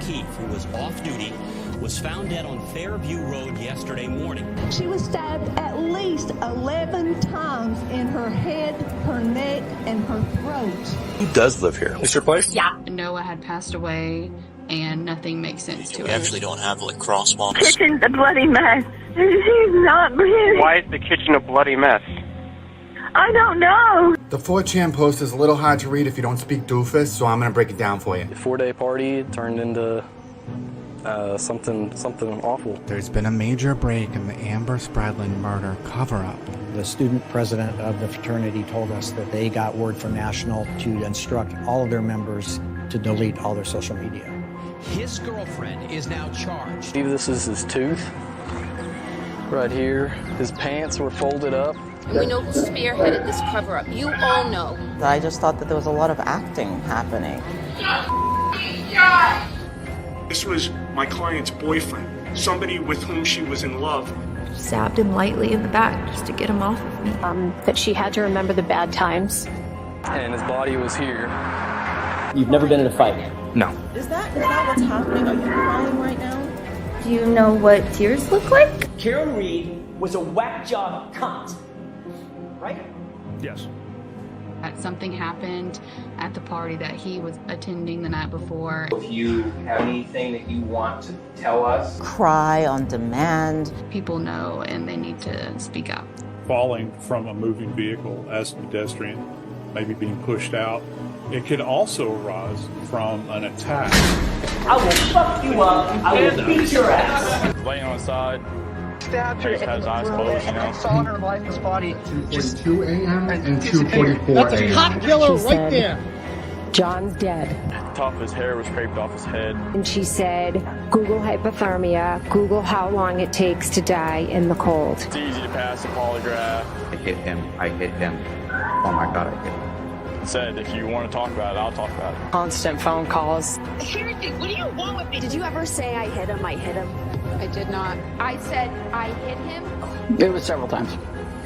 O'Keefe, who was off duty, was found dead on Fairview Road yesterday morning. She was stabbed at least 11 times in her head, her neck, and her throat. Who does live here? Is your place? Yeah. Noah had passed away, and nothing makes sense to it. We actually don't have, like, crosswalks. Kitchen's a bloody mess. She's not breathing. Why is the kitchen a bloody mess? I don't know. The 4chan post is a little hard to read if you don't speak doofus, so I'm gonna break it down for you. The 4-day party turned into something awful. There's been a major break in the Amber Spradlin murder cover-up. The student president of the fraternity told us that they got word from National to instruct all of their members to delete all their social media. His girlfriend is now charged. I believe this is his tooth. Right here. His pants were folded up. And we know who spearheaded this cover-up. You all know. I just thought that there was a lot of acting happening. This was my client's boyfriend, somebody with whom she was in love. Stabbed him lightly in the back just to get him off of me. That she had to remember the bad times. And his body was here. You've never been in a fight? No. Is that what's happening? Are you crying right now? Do you know what tears look like? Karen Reed was a whack job cunt. Right? Yes. That something happened at the party that he was attending the night before. If you have anything that you want to tell us, cry on demand. People know and they need to speak up. Falling from a moving vehicle as a pedestrian, maybe being pushed out. It could also arise from an attack. I will fuck you up. I will beat your ass. Laying on his side. Stabbed her. Just had his eyes closed, you know. I saw her lifeless body. 2:42 a.m. and 2:44 a.m. That's a cop killer right there. John's dead. Top of his hair was scraped off his head. And she said, Google hypothermia, Google how long it takes to die in the cold. It's easy to pass a polygraph. I hit him. Oh my God, I hit him. Said, if you want to talk about it, I'll talk about it. Constant phone calls. Seriously, what do you want with me? Did you ever say I hit him? I did not. I said I hit him It was several times.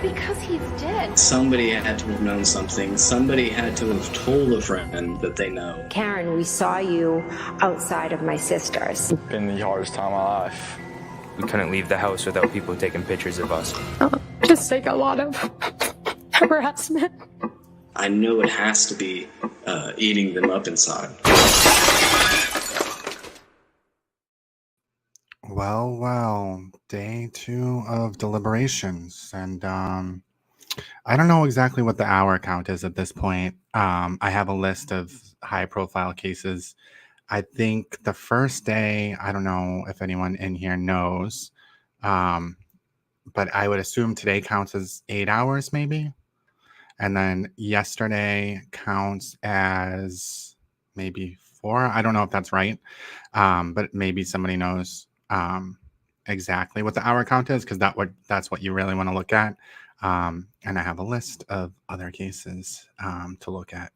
because he's dead. Somebody had to have known something. Somebody had to have told a friend that they know. Karen, we saw you outside of my sister's. It's been the hardest time of my life. We couldn't leave the house without people taking pictures of us. Just like a lot of harassment. I know it has to be eating them up inside. Well, day 2 of deliberations, and I don't know exactly what the hour count is at this point. I have a list of high-profile cases. I think the first day, I don't know if anyone in here knows, but I would assume today counts as 8 hours, maybe. And then yesterday counts as maybe 4. I don't know if that's right, but maybe somebody knows exactly what the hour count is, because that's what you really want to look at. And I have a list of other cases to look at.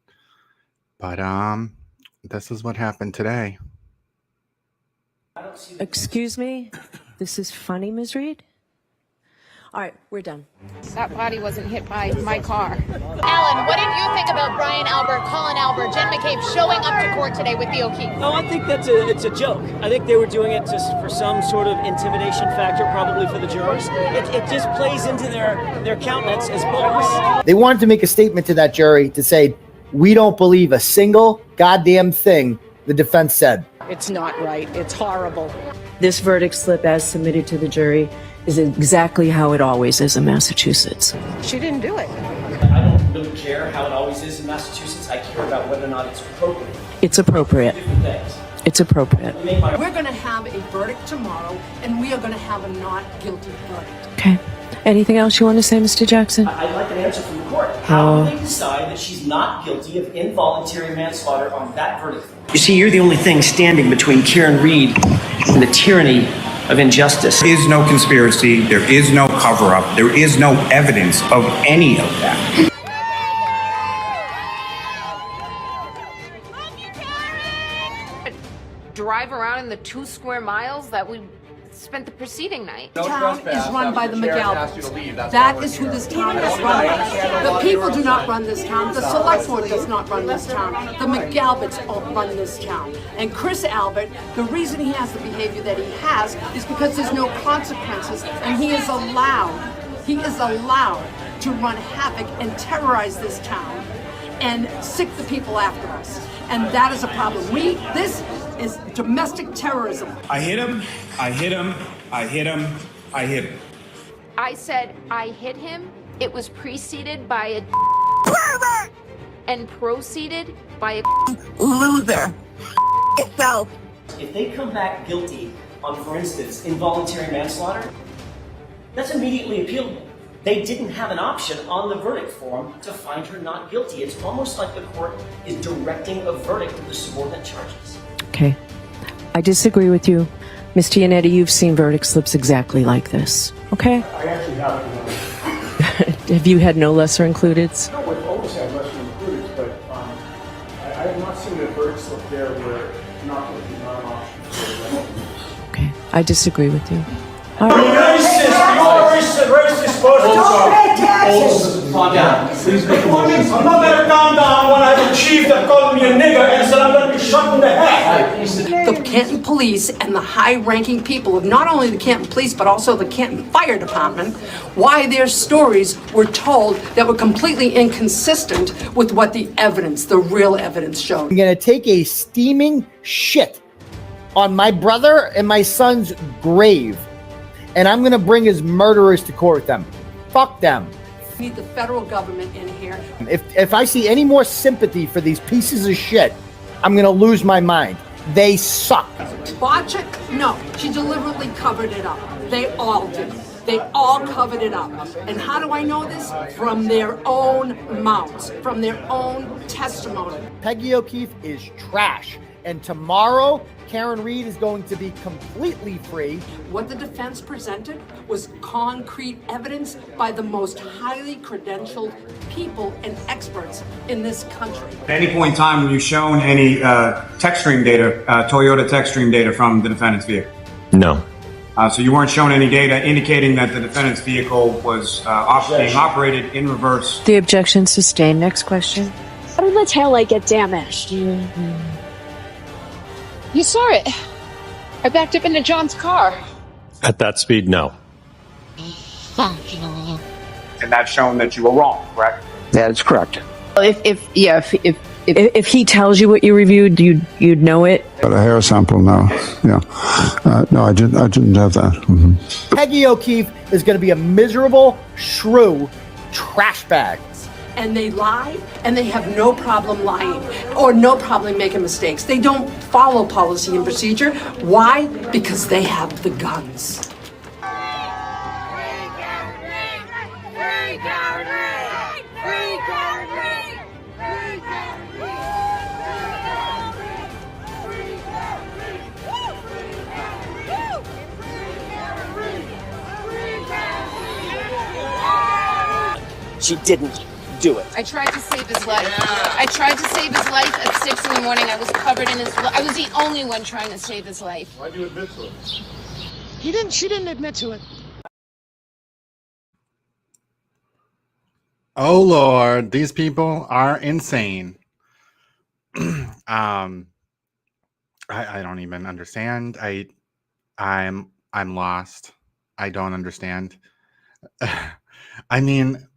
But this is what happened today. Excuse me? This is funny, Ms. Reed? All right, we're done. That body wasn't hit by my car. Alan, what did you think about Brian Albert, Colin Albert, Jen McCabe showing up to court today with the O'Keefe? No, I think it's a joke. I think they were doing it just for some sort of intimidation factor, probably for the jurors. It just plays into their countenance as bullies. They wanted to make a statement to that jury to say, we don't believe a single goddamn thing the defense said. It's not right. It's horrible. This verdict slip, as submitted to the jury, is exactly how it always is in Massachusetts. She didn't do it. I don't really care how it always is in Massachusetts. I care about whether or not it's appropriate. It's appropriate. Different things. It's appropriate. We're going to have a verdict tomorrow, and we are going to have a not guilty verdict. Okay. Anything else you want to say, Mr. Jackson? I'd like an answer from the court. How do they decide that she's not guilty of involuntary manslaughter on that verdict? You see, you're the only thing standing between Karen Reed and the tyranny of injustice. There is no conspiracy. There is no cover-up. There is no evidence of any of that. Drive around in the 2 square miles that we spent the preceding night. This town is run by the McAlpins. That is who this town is run by. The people do not run this town. The select board does not run this town. The McAlpins run this town. And Chris Albert, the reason he has the behavior that he has is because there's no consequences, and he is allowed to run havoc and terrorize this town and sick the people after us. And that is a problem. This is domestic terrorism. I hit him. I hit him. I hit him. I hit him. I said I hit him. It was preceded by a pervert and proceeded by a Loser. Itself. If they come back guilty on, for instance, involuntary manslaughter, that's immediately appealable. They didn't have an option on the verdict form to find her not guilty. It's almost like the court is directing a verdict of the subordinate charges. Okay. I disagree with you. Ms. Tianetti, you've seen verdict slips exactly like this. Okay? I actually haven't. Have you had no lesser includeds? No, we've always had lesser included, but I have not seen a verdict slip there where not guilty is not an option. Okay. I disagree with you. All right. Racist person. Don't pay taxes. Calm down. Please make a motion. I'm not going to calm down when I have a chief that called me a nigger and said I'm going to be shot in the head. The Canton Police and the high-ranking people of not only the Canton Police but also the Canton Fire Department, why their stories were told that were completely inconsistent with what the evidence, the real evidence showed. I'm going to take a steaming shit on my brother and my son's grave, and I'm going to bring his murderers to court with them. Fuck them. We need the federal government in here. If I see any more sympathy for these pieces of shit, I'm going to lose my mind. They suck. Botchik? No, she deliberately covered it up. They all did. They all covered it up. And how do I know this? From their own mouths, from their own testimony. Peggy O'Keefe is trash. And tomorrow, Karen Reed is going to be completely free. What the defense presented was concrete evidence by the most highly credentialed people and experts in this country. At any point in time, were you shown any text stream data, Toyota text stream data from the defendant's vehicle? No. So you weren't shown any data indicating that the defendant's vehicle was being operated in reverse? The objection sustained. Next question. How did the taillight get damaged? You saw it. I backed up into John's car. At that speed, no. And that's shown that you were wrong, correct? That is correct. If he tells you what you reviewed, you'd know it. Got a hair sample now. Yeah. No, I didn't have that. Mm-hmm. Peggy O'Keefe is going to be a miserable shrew trash bag. And they lie, and they have no problem lying, or no problem making mistakes. They don't follow policy and procedure. Why? Because they have the guns. She didn't do it. I tried to save his life. I tried to save his life at 6 in the morning. I was covered in his blood. I was the only one trying to save his life. Why'd you admit to it? She didn't admit to it. Oh Lord, these people are insane. I don't even understand. I'm lost. I don't understand. I mean,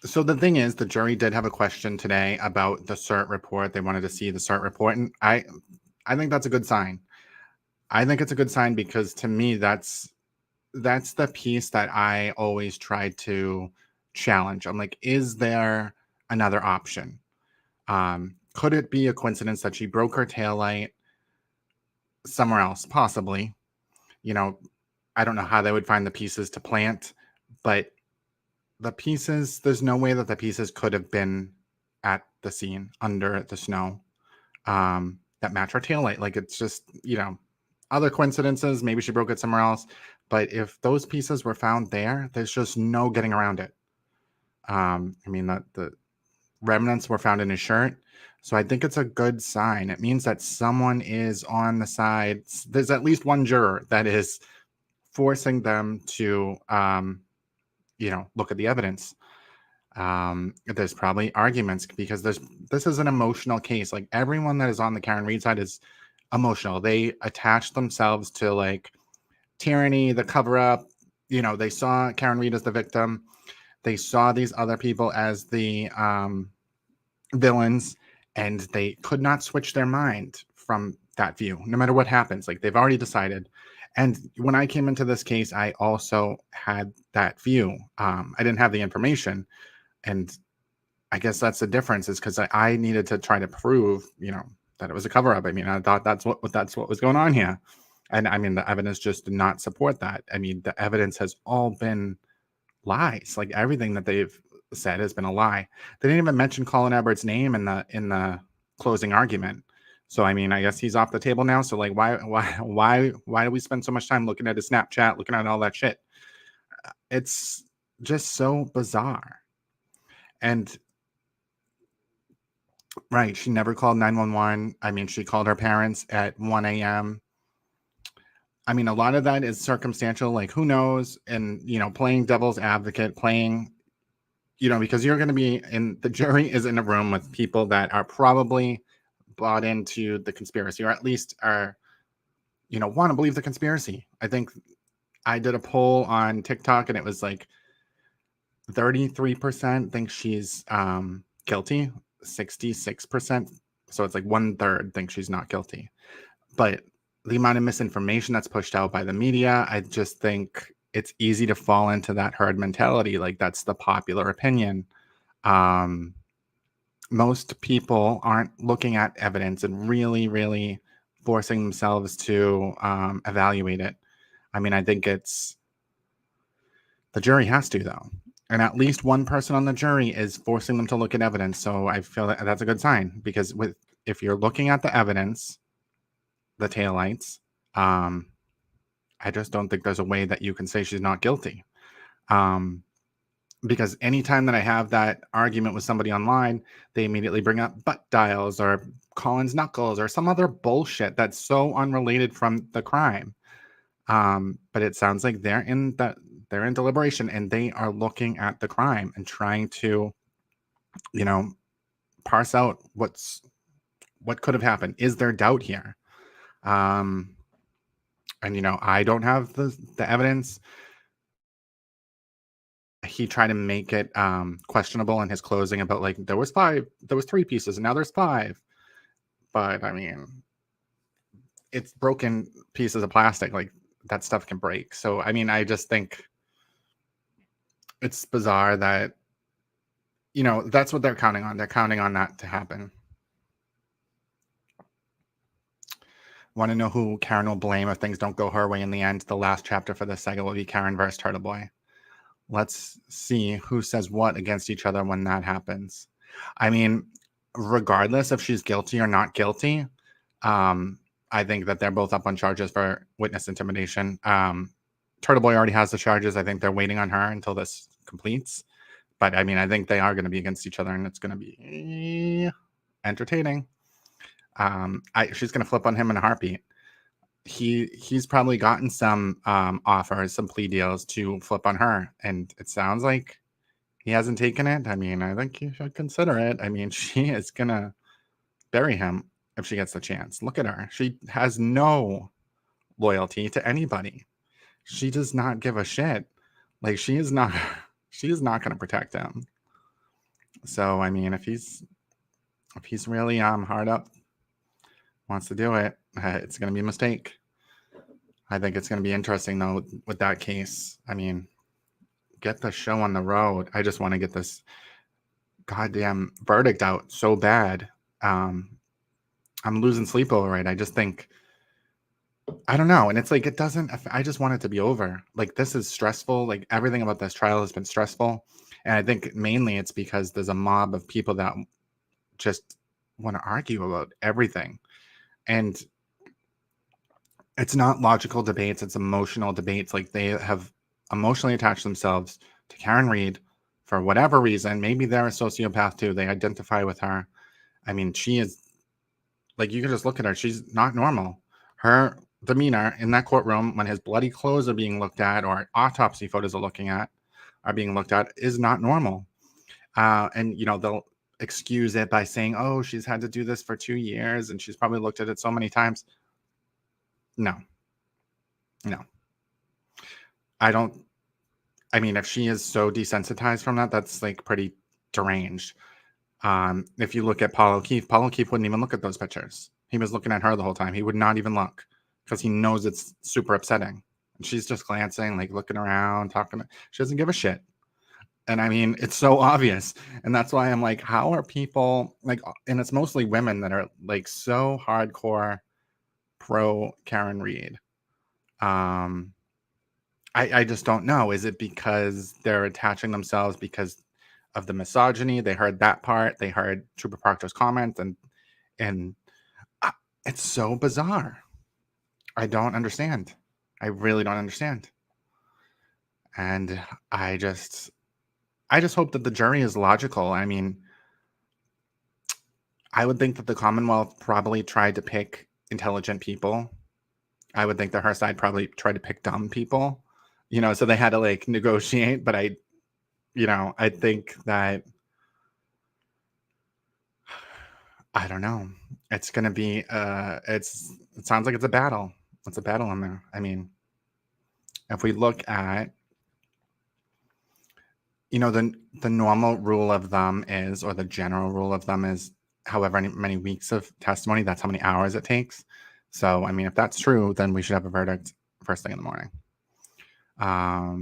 so the thing is, the jury did have a question today about the SERT report. They wanted to see the SERT report, and I think that's a good sign. I think it's a good sign because to me, that's the piece that I always try to challenge. I'm like, is there another option? Could it be a coincidence that she broke her taillight somewhere else? Possibly. You know, I don't know how they would find the pieces to plant, but the pieces, there's no way that the pieces could have been at the scene under the snow that match her taillight. Like, it's just, you know, other coincidences. Maybe she broke it somewhere else. But if those pieces were found there, there's just no getting around it. I mean, the remnants were found in his shirt. So I think it's a good sign. It means that someone is on the side. There's at least one juror that is forcing them to, look at the evidence. There's probably arguments because this is an emotional case. Like everyone that is on the Karen Read side is emotional. They attach themselves to like tyranny, the cover up. They saw Karen Read as the victim. They saw these other people as the villains, and they could not switch their mind from that view, no matter what happens. Like they've already decided. And when I came into this case, I also had that view. I didn't have the information. And I guess that's the difference, is because I needed to try to prove, that it was a cover up. I mean, I thought that's what was going on here. And I mean, the evidence just did not support that. I mean, the evidence has all been lies. Like everything that they've said has been a lie. They didn't even mention Colin Everett's name in the closing argument. So I mean, I guess he's off the table now. So like, why do we spend so much time looking at his Snapchat, looking at all that shit? It's just so bizarre. And right, she never called 911. I mean, she called her parents at 1 a.m. I mean, a lot of that is circumstantial, like who knows? And, playing devil's advocate, because you're going to be the jury is in a room with people that are probably bought into the conspiracy, or at least are, want to believe the conspiracy. I think I did a poll on TikTok and it was like 33% think she's guilty, 66%. So it's like 1/3 think she's not guilty. But the amount of misinformation that's pushed out by the media, I just think it's easy to fall into that herd mentality. Like that's the popular opinion. Most people aren't looking at evidence and really, really forcing themselves to evaluate it. I mean, I think the jury has to, though. And at least one person on the jury is forcing them to look at evidence. So I feel that that's a good sign, because if you're looking at the evidence, the taillights, I just don't think there's a way that you can say she's not guilty. Because anytime that I have that argument with somebody online, they immediately bring up butt dials or Colin's knuckles or some other bullshit that's so unrelated from the crime. But it sounds like they're in deliberation and they are looking at the crime and trying to, parse out what could have happened. Is there doubt here? And I don't have the evidence. He tried to make it questionable in his closing about like there was 3 pieces and now there's 5. But I mean, it's broken pieces of plastic, like that stuff can break. So I mean, I just think it's bizarre that that's what they're counting on. They're counting on that to happen. Want to know who Karen will blame if things don't go her way in the end? The last chapter for this saga will be Karen versus Turtle Boy. Let's see who says what against each other when that happens. I mean, regardless if she's guilty or not guilty, I think that they're both up on charges for witness intimidation. Turtle Boy already has the charges. I think they're waiting on her until this completes. But I mean, I think they are going to be against each other, and it's going to be entertaining. She's going to flip on him in a heartbeat. He's probably gotten some offers, some plea deals to flip on her, and it sounds like he hasn't taken it. I mean, I think you should consider it. I mean, she is going to bury him if she gets the chance. Look at her. She has no loyalty to anybody. She does not give a shit. Like she is not going to protect him. So, I mean, if he's really hard up, wants to do it, it's going to be a mistake. I think it's going to be interesting, though, with that case. I mean, get the show on the road. I just want to get this goddamn verdict out so bad. I'm losing sleep over it. I just think, I don't know. And it's like, I just want it to be over. Like, this is stressful. Like, everything about this trial has been stressful. And I think mainly it's because there's a mob of people that just want to argue about everything. And it's not logical debates. It's emotional debates. Like, they have emotionally attached themselves to Karen Read for whatever reason. Maybe they're a sociopath too. They identify with her. I mean, she is like, you can just look at her. She's not normal. Her demeanor in that courtroom when his bloody clothes are being looked at or autopsy photos are being looked at is not normal. And, you know, they'll excuse it by saying, oh, she's had to do this for 2 years and she's probably looked at it so many times. No. I mean, if she is so desensitized from that, that's like pretty deranged. If you look at Paul O'Keefe wouldn't even look at those pictures. He was looking at her the whole time. He would not even look because he knows it's super upsetting. And she's just glancing, like looking around, talking. She doesn't give a shit. And I mean, it's so obvious. And that's why I'm like, how are people like, and it's mostly women that are like so hardcore pro Karen Reed. I just don't know. Is it because they're attaching themselves because of the misogyny? They heard that part. They heard Trooper Proctor's comment, and it's so bizarre. I don't understand. I really don't understand. And I just hope that the jury is logical. I mean, I would think that the Commonwealth probably tried to pick intelligent people. I would think that her side probably tried to pick dumb people, you know, so they had to like negotiate. But I think that, I don't know. It's going to be, it sounds like it's a battle. It's a battle in there. I mean, if we look at, you know, the normal rule of thumb is, or the general rule of thumb is, however many weeks of testimony, that's how many hours it takes. So, I mean, if that's true, then we should have a verdict first thing in the morning. I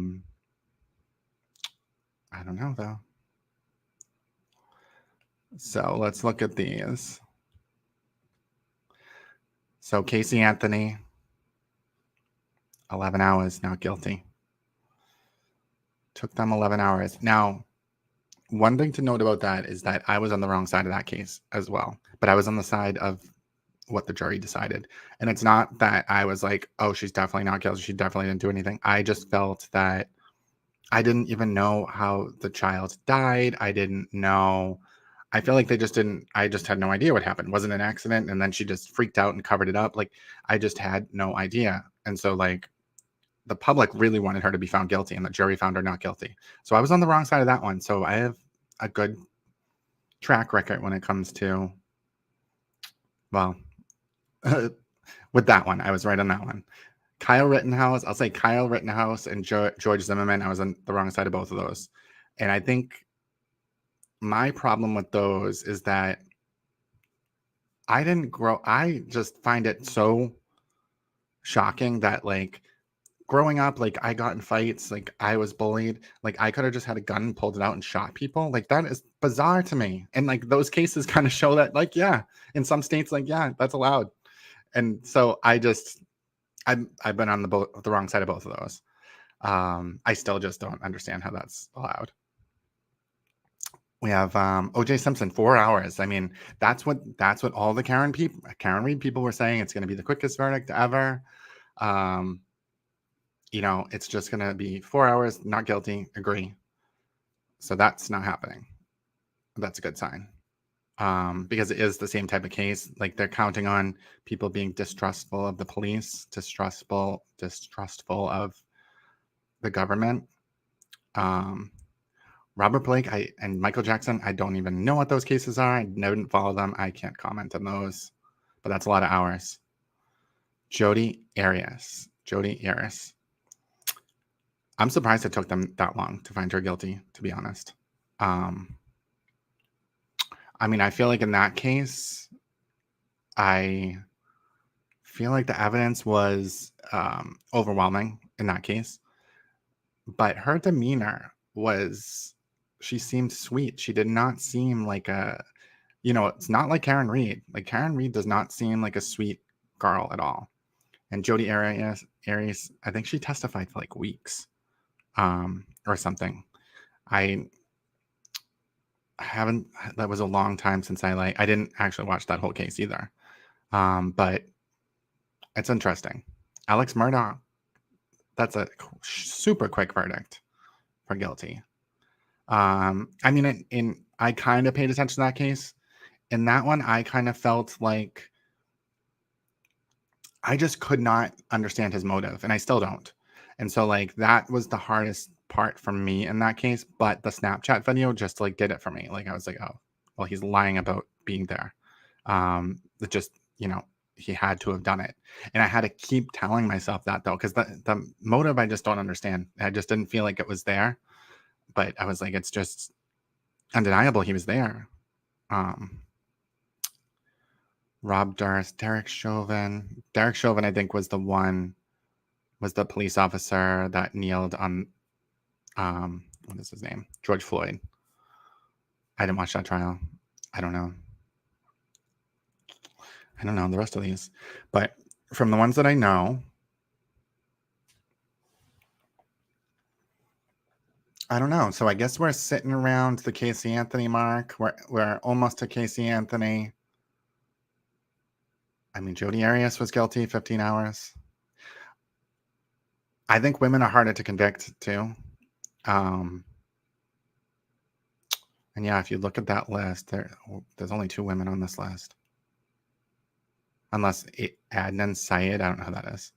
don't know, though. So let's look at these. So Casey Anthony, 11 hours, not guilty. Took them 11 hours. Now, one thing to note about that is that I was on the wrong side of that case as well. But I was on the side of what the jury decided. And it's not that I was like, oh, she's definitely not guilty. She definitely didn't do anything. I just felt that I didn't even know how the child died. I didn't know. I feel like I just had no idea what happened. It wasn't an accident. And then she just freaked out and covered it up. Like, I just had no idea. And so, like, the public really wanted her to be found guilty and the jury found her not guilty. So I was on the wrong side of that one. So I have a good track record when it comes to, well, with that one, I was right on that one. Kyle Rittenhouse, I'll say Kyle Rittenhouse and George Zimmerman, I was on the wrong side of both of those. And I think my problem with those is that I just find it so shocking that, like, growing up, like, I got in fights, like, I was bullied, like, I could have just had a gun and pulled it out and shot people. Like, that is bizarre to me. And, like, those cases kind of show that, like, yeah, in some states, like, yeah, that's allowed. And so I've been on the wrong side of both of those. I still just don't understand how that's allowed. We have OJ Simpson, 4 hours. I mean, that's what all the Karen Reed people were saying. It's going to be the quickest verdict ever. You know, it's just going to be 4 hours, not guilty, agree. So that's not happening. That's a good sign. Because it is the same type of case. Like, they're counting on people being distrustful of the police, distrustful of the government. Robert Blake and Michael Jackson, I don't even know what those cases are. I didn't follow them. I can't comment on those, but that's a lot of hours. Jodi Arias. I'm surprised it took them that long to find her guilty, to be honest. I mean, I feel like in that case, I feel like the evidence was overwhelming in that case. But her demeanor she seemed sweet. She did not seem like it's not like Karen Reed. Like, Karen Reed does not seem like a sweet girl at all. And Jodi Arias, I think she testified for like weeks or something. That was a long time since I didn't actually watch that whole case either. But it's interesting. Alex Murdaugh, that's a super quick verdict for guilty. I mean, I kind of paid attention to that case, in that one, I kind of felt like I just could not understand his motive, and I still don't. And so, like, that was the hardest part for me in that case. But the Snapchat video just like did it for me. Like, I was like, oh, well, he's lying about being there. It just, he had to have done it. And I had to keep telling myself that, though, because the motive I just don't understand. I just didn't feel like it was there. But I was like, it's just undeniable he was there. Rob Durst, Derek Chauvin. Derek Chauvin, I think, was the police officer that kneeled on, what is his name? George Floyd. I didn't watch that trial. I don't know the rest of these. But from the ones that I know, I don't know. So I guess we're sitting around the Casey Anthony mark. We're almost to Casey Anthony. I mean, Jodi Arias was guilty, 15 hours. I think women are harder to convict, too. And yeah, if you look at that list, there's only 2 women on this list. Unless Adnan Syed, I don't know who that is.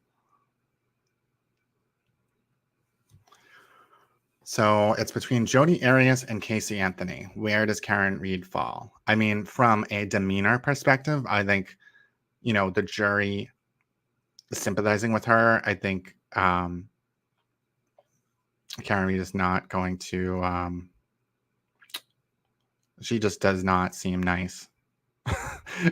So it's between Jodi Arias and Casey Anthony. Where does Karen Reed fall? I mean, from a demeanor perspective, I think, the jury is sympathizing with her. I think Karen Reed is not going to... she just does not seem nice.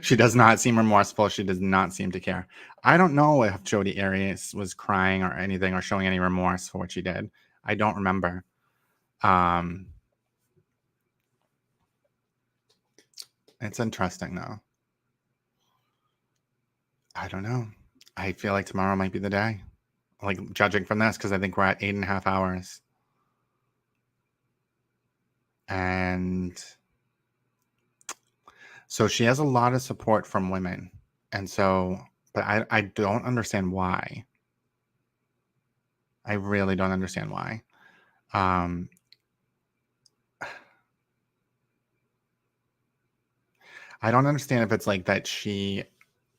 She does not seem remorseful. She does not seem to care. I don't know if Jodi Arias was crying or anything or showing any remorse for what she did. I don't remember. It's interesting, though. I don't know. I feel like tomorrow might be the day. Like, judging from this, because I think we're at 8.5 hours. And so she has a lot of support from women. And so, but I don't understand why. I really don't understand why. I don't understand if it's like that she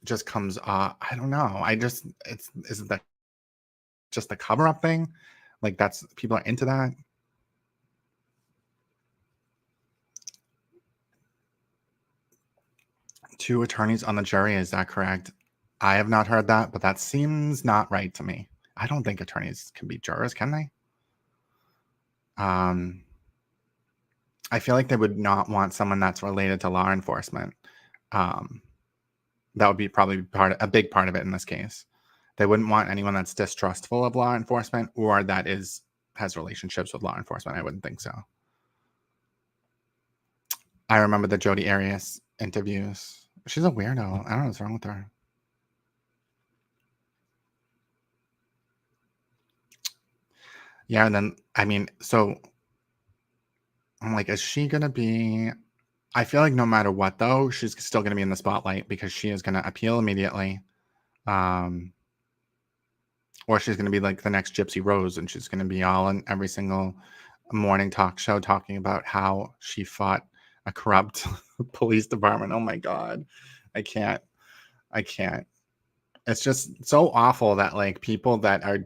just comes off. I don't know. Is that just the cover up thing? Like, that's, people are into that. Two attorneys on the jury, is that correct? I have not heard that, but that seems not right to me. I don't think attorneys can be jurors, can they? I feel like they would not want someone that's related to law enforcement. That would be probably a big part of it in this case. They wouldn't want anyone that's distrustful of law enforcement or that has relationships with law enforcement. I wouldn't think so. I remember the Jodi Arias interviews. She's a weirdo. I don't know what's wrong with her. Yeah, and then, I mean, so I'm like, is she going to be... I feel like no matter what, though, she's still going to be in the spotlight because she is going to appeal immediately. Or she's going to be like the next Gypsy Rose, and she's going to be all in every single morning talk show talking about how she fought a corrupt police department. Oh my God. I can't. It's just so awful that like people that are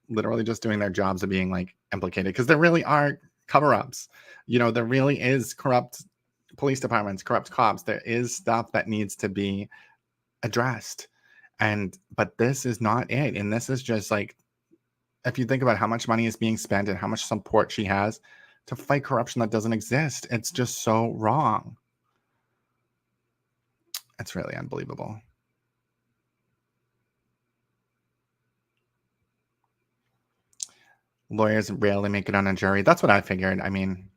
literally just doing their jobs are being like implicated, because there really are cover-ups. There really is corrupt police departments, corrupt cops. There is stuff that needs to be addressed. But this is not it. And this is just like, if you think about how much money is being spent and how much support she has to fight corruption that doesn't exist, it's just so wrong. It's really unbelievable. Lawyers rarely make it on a jury. That's what I figured. I mean,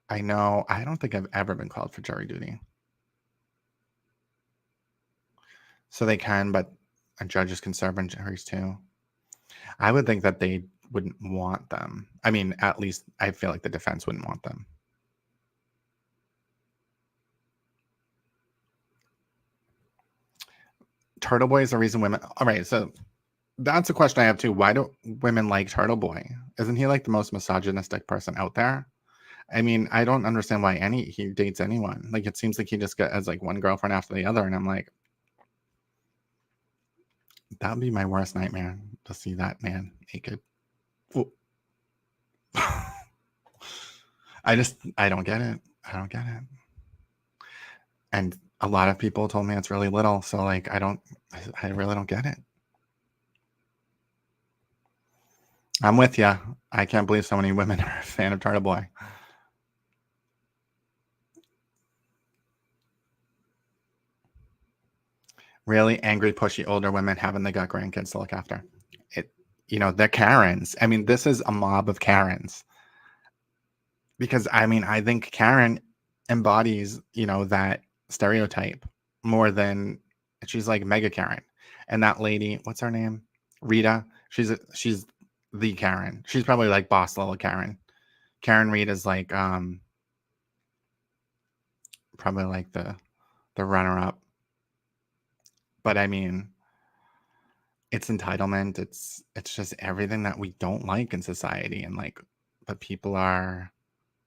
I know, I don't think I've ever been called for jury duty. So they can, but judges can serve on juries too. I would think that they wouldn't want them. I mean, at least I feel like the defense wouldn't want them. Turtle Boy is the reason women... All right, so that's a question I have too. Why do women like Turtle Boy? Isn't he like the most misogynistic person out there? I mean, I don't understand why he dates anyone. Like, it seems like he just has like one girlfriend after the other, and I'm like, that would be my worst nightmare, to see that man naked. Ooh. I don't get it. I don't get it. And a lot of people told me it's really little, so like I really don't get it. I'm with you. I can't believe so many women are a fan of Turtle Boy. Really angry, pushy older women having they got grandkids to look after. They're Karens. I mean, this is a mob of Karens. Because I mean, I think Karen embodies, that stereotype more than she's like mega Karen. And that lady, what's her name? Rita. She's the Karen. She's probably like boss level Karen. Karen Reed is like probably like the runner up. But I mean, it's entitlement. It's just everything that we don't like in society, and like, but people are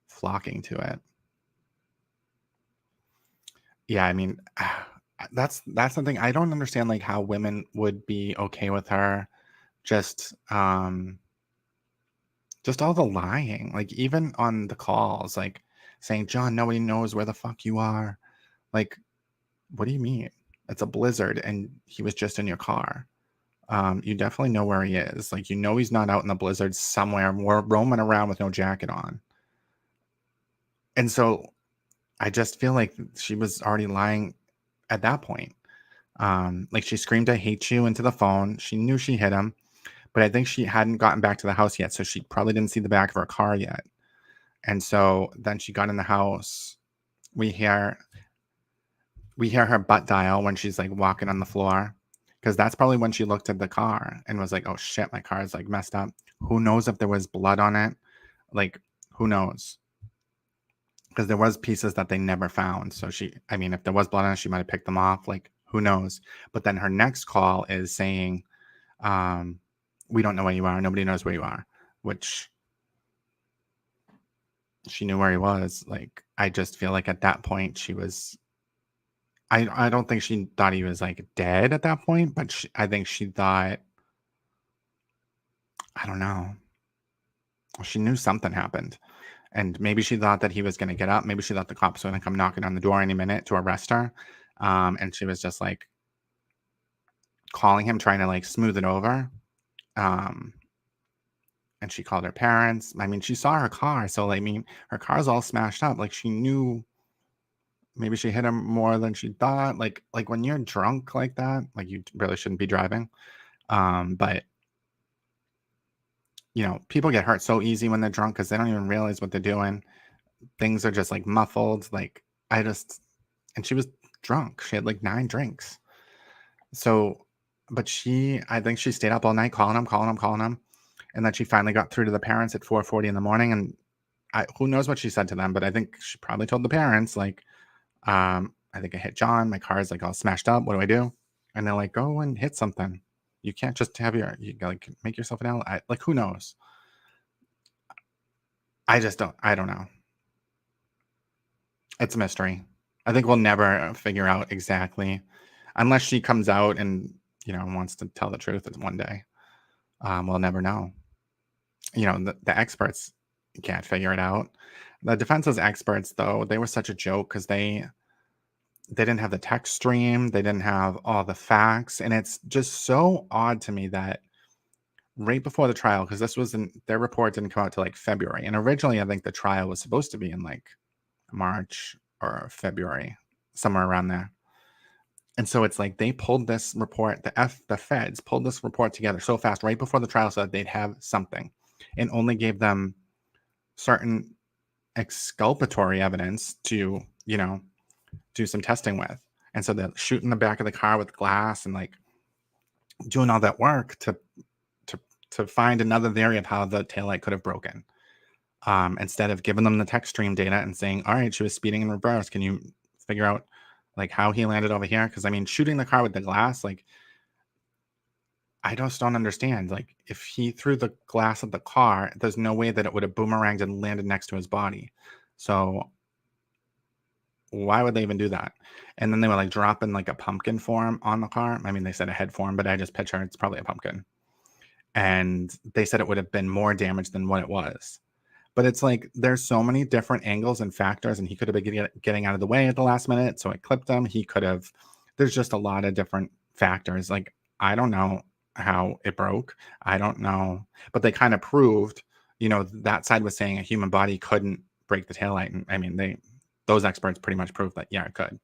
flocking to it. Yeah, I mean, that's something I don't understand, like how women would be okay with her just all the lying, like even on the calls, like saying, John, nobody knows where the fuck you are. Like, what do you mean? It's a blizzard and he was just in your car. You definitely know where he is. Like, he's not out in the blizzard somewhere roaming around with no jacket on. And so I just feel like she was already lying at that point. Like, she screamed, I hate you, into the phone. She knew she hit him, but I think she hadn't gotten back to the house yet. So she probably didn't see the back of her car yet. And so then she got in the house. We hear her butt dial when she's like walking on the floor. Because that's probably when she looked at the car and was like, oh shit, my car is like messed up. Who knows if there was blood on it? Like, who knows? Because there was pieces that they never found. So if there was blood on it, she might have picked them off. Like, who knows? But then her next call is saying, we don't know where you are. Nobody knows where you are, which she knew where he was. Like, I just feel like at that point she was, I don't think she thought he was like dead at that point, but I think she thought, I don't know. She knew something happened. And maybe she thought that he was going to get up. Maybe she thought the cops were going to come knocking on the door any minute to arrest her. And she was just like calling him, trying to like smooth it over. And she called her parents. I mean, she saw her car. So, I mean, her car's all smashed up. Like, she knew maybe she hit him more than she thought. Like when you're drunk like that, like, you really shouldn't be driving. But people get hurt so easy when they're drunk because they don't even realize what they're doing. Things are just like muffled. Like, and she was drunk. She had like 9 drinks. So, but I think she stayed up all night calling him. And then she finally got through to the parents at 4:40 in the morning. And who knows what she said to them, but I think she probably told the parents, like, I think I hit John. My car is like all smashed up. What do I do? And they're like, go and hit something. You can't just have you like make yourself an ally. Like, who knows? I don't know. It's a mystery. I think we'll never figure out exactly, unless she comes out and, wants to tell the truth one day. We'll never know. The experts can't figure it out. The defense's experts, though, they were such a joke because they didn't have the text stream. They didn't have all the facts. And it's just so odd to me that right before the trial, because their report didn't come out till like February. And originally, I think the trial was supposed to be in like March or February, somewhere around there. And so it's like they pulled this report, the feds pulled this report together so fast right before the trial so that they'd have something, and only gave them certain exculpatory evidence to, do some testing with. And so they're shooting the back of the car with glass and like doing all that work to find another theory of how the taillight could have broken. Instead of giving them the text stream data and saying, all right, she was speeding in reverse. Can you figure out like how he landed over here? Because I mean, shooting the car with the glass, like, I just don't understand. Like, if he threw the glass of the car, there's no way that it would have boomeranged and landed next to his body. So why would they even do that? And then they were like dropping like a pumpkin form on the car. I mean, they said a head form, but I just picture it's probably a pumpkin. And they said it would have been more damage than what it was. But it's like there's so many different angles and factors, and he could have been getting out of the way at the last minute, so it clipped him. He could have. There's just a lot of different factors. Like, I don't know how it broke. I don't know, but they kind of proved. That side was saying a human body couldn't break the taillight, and I mean, those experts pretty much proved that yeah, it could.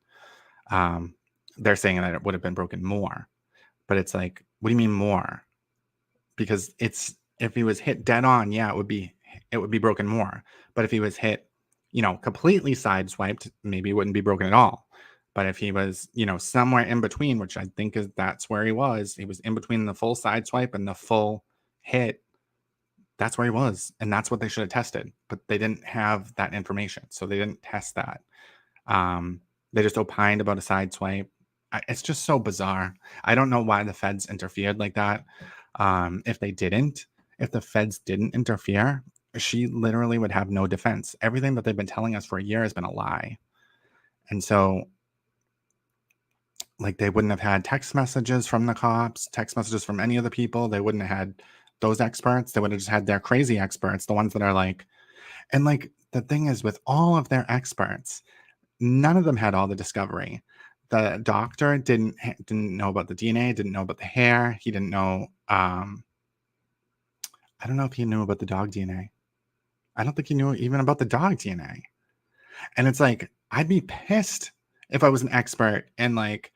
They're saying that it would have been broken more, but it's like, what do you mean more? Because if he was hit dead on, yeah, it would be broken more. But if he was hit, completely sideswiped, maybe it wouldn't be broken at all. But if he was, somewhere in between, which I think that's where he was in between the full sideswipe and the full hit. That's where he was, and that's what they should have tested. But they didn't have that information, so they didn't test that. They just opined about a sideswipe. It's just so bizarre. I don't know why the feds interfered like that. If the feds didn't interfere, she literally would have no defense. Everything that they've been telling us for a year has been a lie. And so, like, they wouldn't have had text messages from the cops, text messages from any of the people. They wouldn't have had those experts. They would have just had their crazy experts, the ones that are like, and like, the thing is, with all of their experts, none of them had all the discovery. The doctor didn't know about the DNA, didn't know about the hair. He didn't know. I don't know if he knew about the dog DNA. I don't think he knew even about the dog DNA. And it's like, I'd be pissed if I was an expert and like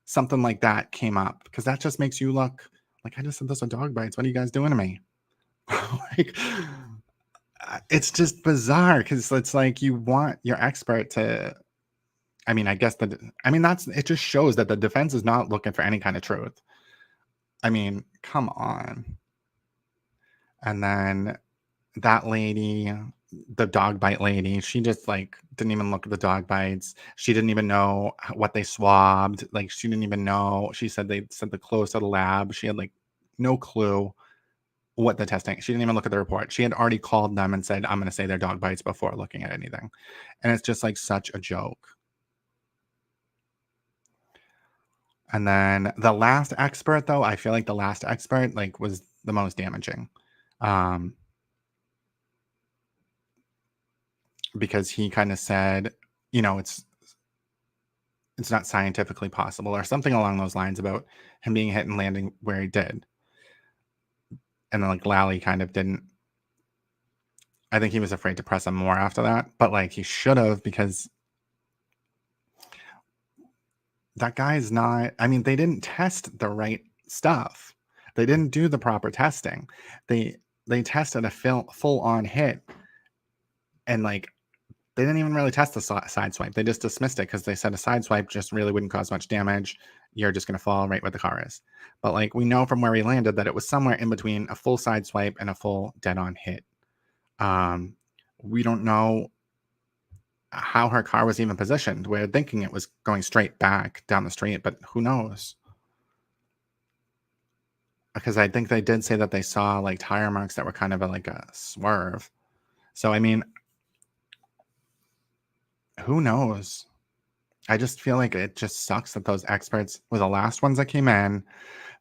something like that came up, because that just makes you look like, I just said those are dog bites. What are you guys doing to me? Like, it's just bizarre, because it's like you want your expert to. I mean, I guess it just shows that the defense is not looking for any kind of truth. I mean, come on. And then that lady, the dog bite lady, she just like didn't even look at the dog bites. She didn't even know what they swabbed. Like, she didn't even know. She said they sent the clothes to the lab. She had like no clue what the testing. She didn't even look at the report. She had already called them and said, I'm going to say they're dog bites before looking at anything. And it's just like such a joke. And then the last expert, though, I feel like the last expert like was the most damaging. Because he kind of said, it's not scientifically possible, or something along those lines, about him being hit and landing where he did. And then like Lally kind of didn't. I think he was afraid to press him more after that, but like he should have, because that guy's not. I mean, they didn't test the right stuff. They didn't do the proper testing. They tested a full on hit, and like, they didn't even really test the side swipe. They just dismissed it because they said a side swipe just really wouldn't cause much damage. You're just going to fall right where the car is. But like, we know from where he landed that it was somewhere in between a full side swipe and a full dead on hit. We don't know how her car was even positioned. We're thinking it was going straight back down the street, but who knows? Because I think they did say that they saw like tire marks that were kind of like a swerve. So, I mean, who knows? I just feel like it just sucks that those experts were the last ones that came in.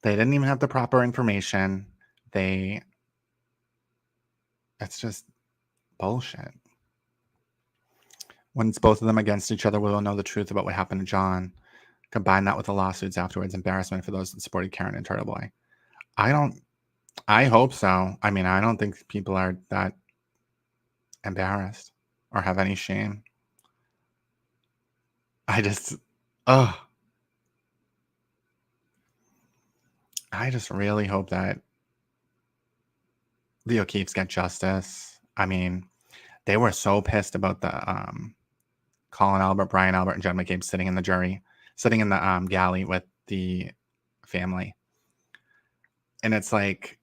They didn't even have the proper information. It's just bullshit. When it's both of them against each other, we will know the truth about what happened to John. Combine that with the lawsuits afterwards, embarrassment for those that supported Karen and Turtle Boy. I hope so. I mean, I don't think people are that embarrassed or have any shame. I just really hope that the O'Keefes get justice. I mean, they were so pissed about the Colin Albert, Brian Albert, and John McCabe sitting in the galley with the family. And it's like,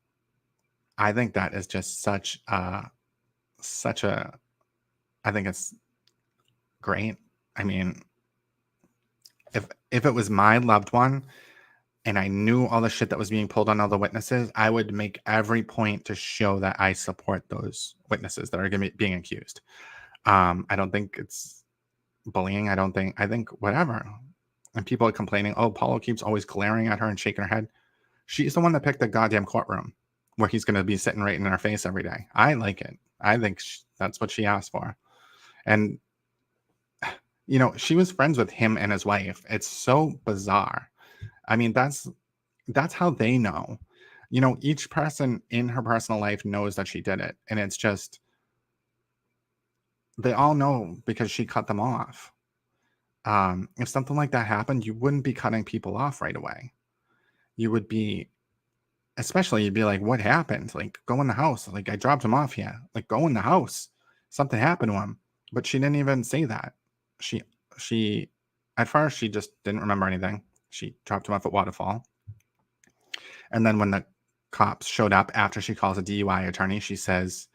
I think that is just I think it's great. I mean, if it was my loved one, and I knew all the shit that was being pulled on all the witnesses, I would make every point to show that I support those witnesses that are being accused. I don't think it's bullying. I think whatever. And people are complaining, oh, Paulo keeps always glaring at her and shaking her head. She's the one that picked the goddamn courtroom where he's going to be sitting right in her face every day. I like it. I think that's what she asked for. And, you know, she was friends with him and his wife. It's so bizarre. I mean, that's how they know. You know, each person in her personal life knows that she did it. And it's just, they all know because she cut them off. If something like that happened, you wouldn't be cutting people off right away. You would be, especially you'd be like, what happened? Like, go in the house. Like, I dropped him off here. Like, go in the house. Something happened to him. But she didn't even say that. She at first, she just didn't remember anything. She dropped him off at Waterfall. And then when the cops showed up after she calls a DUI attorney, she says,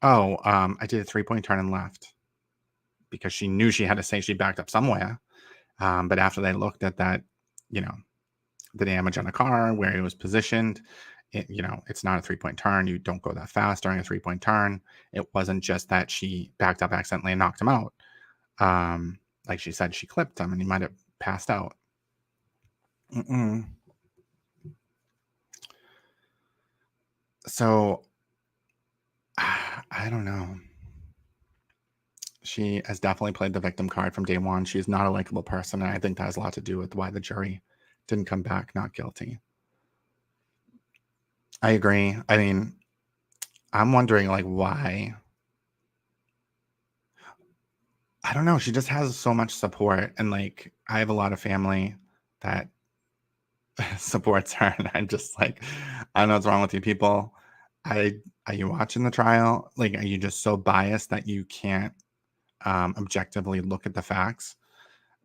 oh, I did a 3-point turn and left. Because she knew she had to say she backed up somewhere. But after they looked at that, you know, the damage on the car, where it was positioned, you know, it's not a 3-point turn. You don't go that fast during a 3-point turn. It wasn't just that she backed up accidentally and knocked him out. Like she said, she clipped him and he might have passed out. So, I don't know. She has definitely played the victim card from day one. She's not a likable person, and I think that has a lot to do with why the jury didn't come back not guilty. I agree. I mean, I'm wondering, like, why. I don't know. She just has so much support, and like, I have a lot of family that supports her, and I'm just like, I don't know what's wrong with you people. Are you watching the trial? Like, are you just so biased that you can't objectively look at the facts?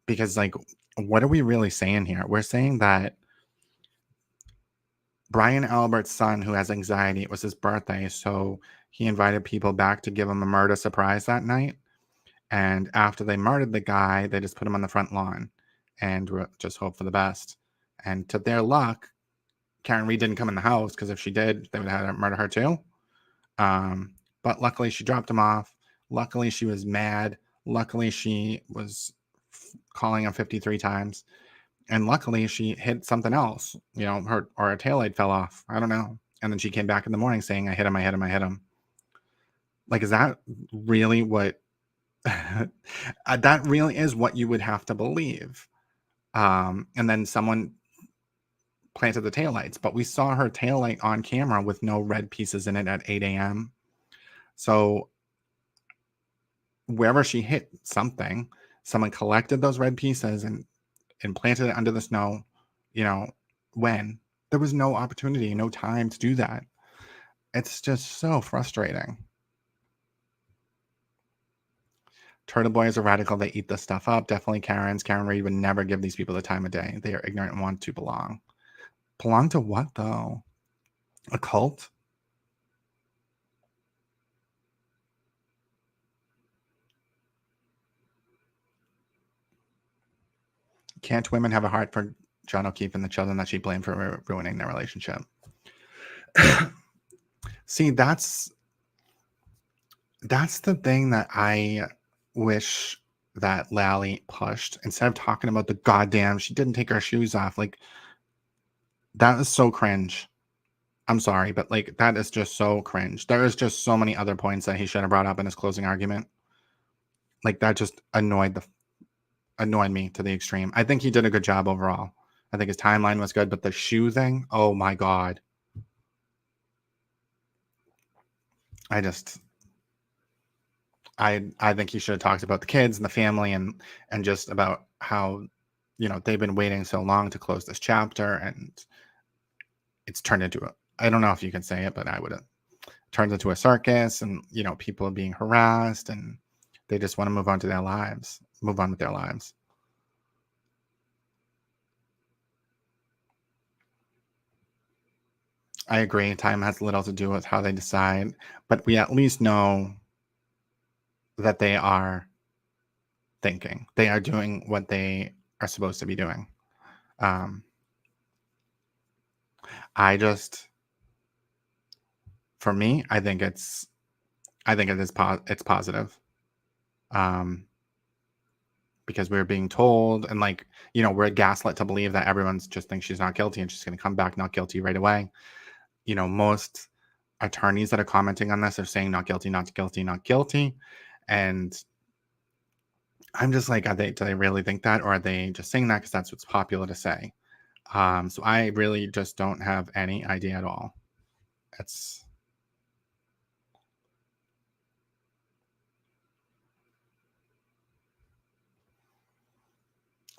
Because, like, what are we really saying here? We're saying that Brian Albert's son, who has anxiety, it was his birthday, so he invited people back to give him a murder surprise that night. And after they murdered the guy, they just put him on the front lawn and just hope for the best. And to their luck, Karen Reed didn't come in the house, because if she did, they would have had to murder her too. But luckily, she dropped him off. Luckily, she was mad. Luckily, she was calling him 53 times. And luckily, she hit something else, you know, her taillight fell off. I don't know. And then she came back in the morning saying, I hit him, I hit him, I hit him. Like, is that really what... that really is what you would have to believe. And then someone planted the taillights. But we saw her taillight on camera with no red pieces in it at 8 a.m. So wherever she hit something, someone collected those red pieces and planted it under the snow, you know, when there was no opportunity, no time to do that. It's just so frustrating. Turtle Boy is a radical. They eat this stuff up. Definitely Karen's. Karen Reed would never give these people the time of day. They are ignorant and want to belong. Belong to what, though? A cult? Can't women have a heart for John O'Keefe and the children that she blamed for ruining their relationship? See, that's the thing that I wish that Lally pushed. Instead of talking about the goddamn, she didn't take her shoes off. Like, that is so cringe. I'm sorry, but like, that is just so cringe. There is just so many other points that he should have brought up in his closing argument. Like, that just annoyed me to the extreme. I think he did a good job overall. I think his timeline was good, but the shoe thing, oh my God. I think he should have talked about the kids and the family and just about how, you know, they've been waiting so long to close this chapter, and it's turned into I don't know if you can say it, but I would have turned into a circus, and, you know, people are being harassed and they just want to move on with their lives. I agree. Time has little to do with how they decide, but we at least know that they are thinking. They are doing what they are supposed to be doing. For me, I think it's positive. Because we're being told, and like, we're gaslit to believe that everyone's just thinks she's not guilty and she's going to come back not guilty right away. Most attorneys that are commenting on this are saying not guilty, not guilty, not guilty. And I'm just like, do they really think that, or are they just saying that because that's what's popular to say? So I really just don't have any idea at all.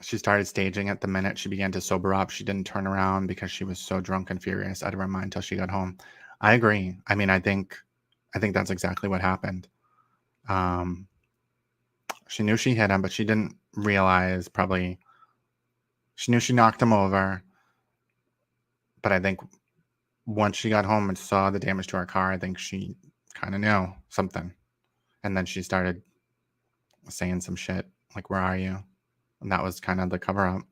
She started staging it the minute she began to sober up. She didn't turn around because she was so drunk and furious out of her mind until she got home. I agree. I mean, I think that's exactly what happened. She knew she hit him, but she didn't realize probably. She knew she knocked him over. But I think once she got home and saw the damage to her car, I think she kind of knew something. And then she started saying some shit like, "Where are you?" And that was kind of the cover up.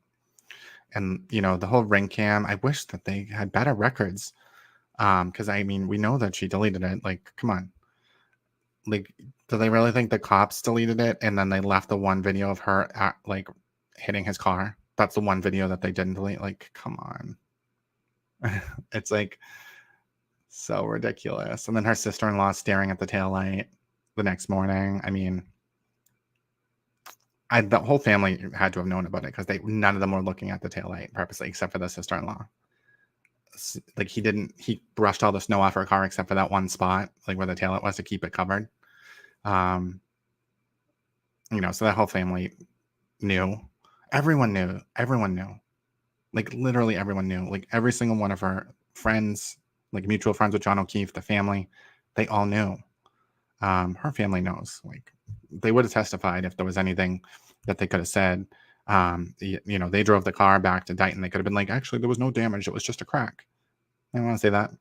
And, the whole ring cam, I wish that they had better records. Because, I mean, we know that she deleted it. Like, come on. Like, do they really think the cops deleted it and then they left the one video of her, hitting his car? That's the one video that they didn't delete. Like, come on. It's, like, so ridiculous. And then her sister-in-law staring at the taillight the next morning. I mean, the whole family had to have known about it because none of them were looking at the taillight purposely, except for the sister-in-law. Like, he brushed all the snow off her car except for that one spot, like where the taillight was, to keep it covered. So that whole family knew. Everyone knew. Like, literally everyone knew. Like, every single one of her friends, like mutual friends with John O'Keefe, the family, they all knew. Her family knows. Like, they would have testified if there was anything that they could have said. They drove the car back to Dighton. They could have been like, actually, there was no damage. It was just a crack. They want to say that.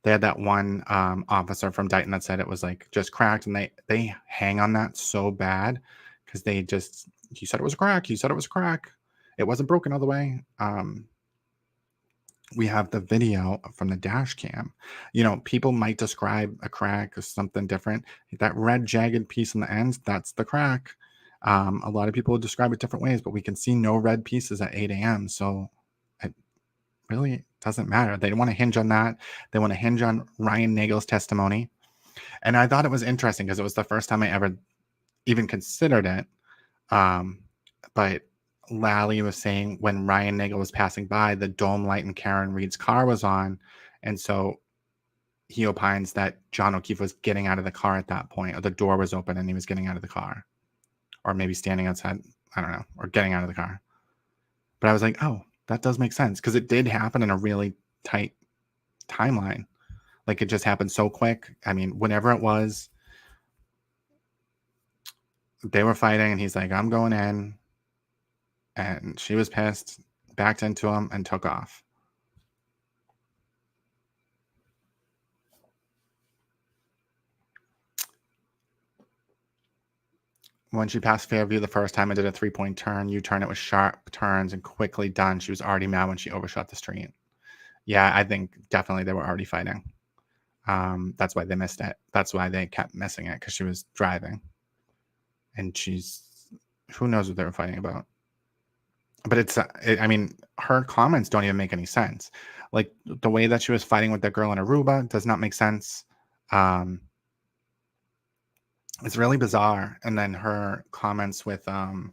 They had that one officer from Dighton that said it was like just cracked, and they hang on that so bad because he said it was a crack. He said it was a crack. It wasn't broken all the way. We have the video from the dash cam. People might describe a crack as something different. That red jagged piece on the ends, that's the crack. A lot of people describe it different ways, but we can see no red pieces at 8 a.m. So it really doesn't matter. They want to hinge on that. They want to hinge on Ryan Nagel's testimony. And I thought it was interesting because it was the first time I ever even considered it. But Lally was saying when Ryan Nagel was passing by, the dome light in Karen Reed's car was on. And so he opines that John O'Keefe was getting out of the car at that point, or the door was open and he was getting out of the car, or maybe standing outside, I don't know, or getting out of the car. But I was like, oh, that does make sense, because it did happen in a really tight timeline. Like, it just happened so quick. I mean, whenever it was, they were fighting and he's like, I'm going in. And she was pissed, backed into him, and took off. When she passed Fairview the first time, I did a 3-point turn. U-turn, it was sharp turns and quickly done. She was already mad when she overshot the street. Yeah, I think definitely they were already fighting. That's why they missed it. That's why they kept missing it, because she was driving. And who knows what they were fighting about. But I mean, her comments don't even make any sense. Like, the way that she was fighting with that girl in Aruba does not make sense. It's really bizarre. And then her comments with, like,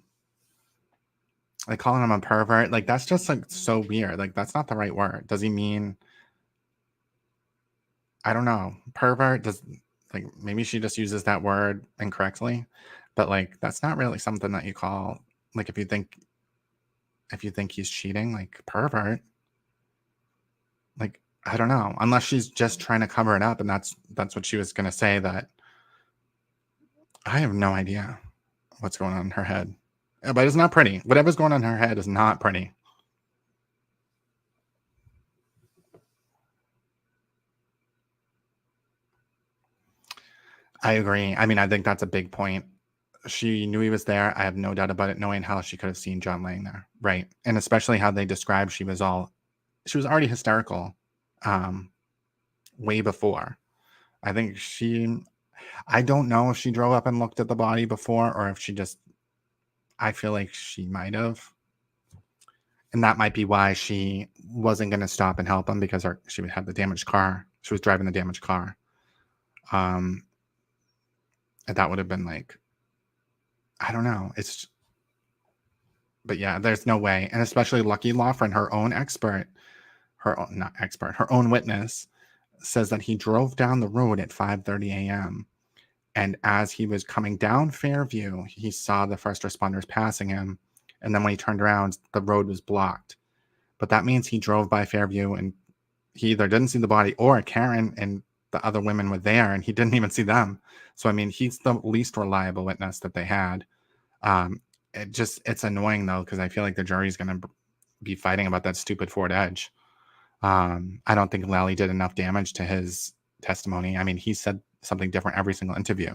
calling him a pervert, like, that's just, like, so weird. Like, that's not the right word. Does he mean, I don't know, pervert? Like, maybe she just uses that word incorrectly. But, like, that's not really something that you call, like, if you think he's cheating, like, pervert. Like, I don't know, unless she's just trying to cover it up, and that's what she was going to say. That I have no idea what's going on in her head, but it's not pretty. Whatever's going on in her head is not pretty. I agree. I mean, I think that's a big point. She knew he was there. I have no doubt about it, knowing how she could have seen John laying there. Right. And especially how they described she was already hysterical way before. I think I don't know if she drove up and looked at the body before, or if she just, I feel like she might have. And that might be why she wasn't going to stop and help him, because she had the damaged car. She was driving the damaged car. And that would have been like, I don't know. But yeah, there's no way. And especially Lucky Lawford, her own witness, says that he drove down the road at 5:30 a.m. And as he was coming down Fairview, he saw the first responders passing him. And then when he turned around, the road was blocked. But that means he drove by Fairview and he either didn't see the body, or Karen and the other women were there and he didn't even see them. So, I mean, he's the least reliable witness that they had. It's annoying though, because I feel like the jury's going to be fighting about that stupid Ford Edge. I don't think Lally did enough damage to his testimony. I mean, he said something different every single interview.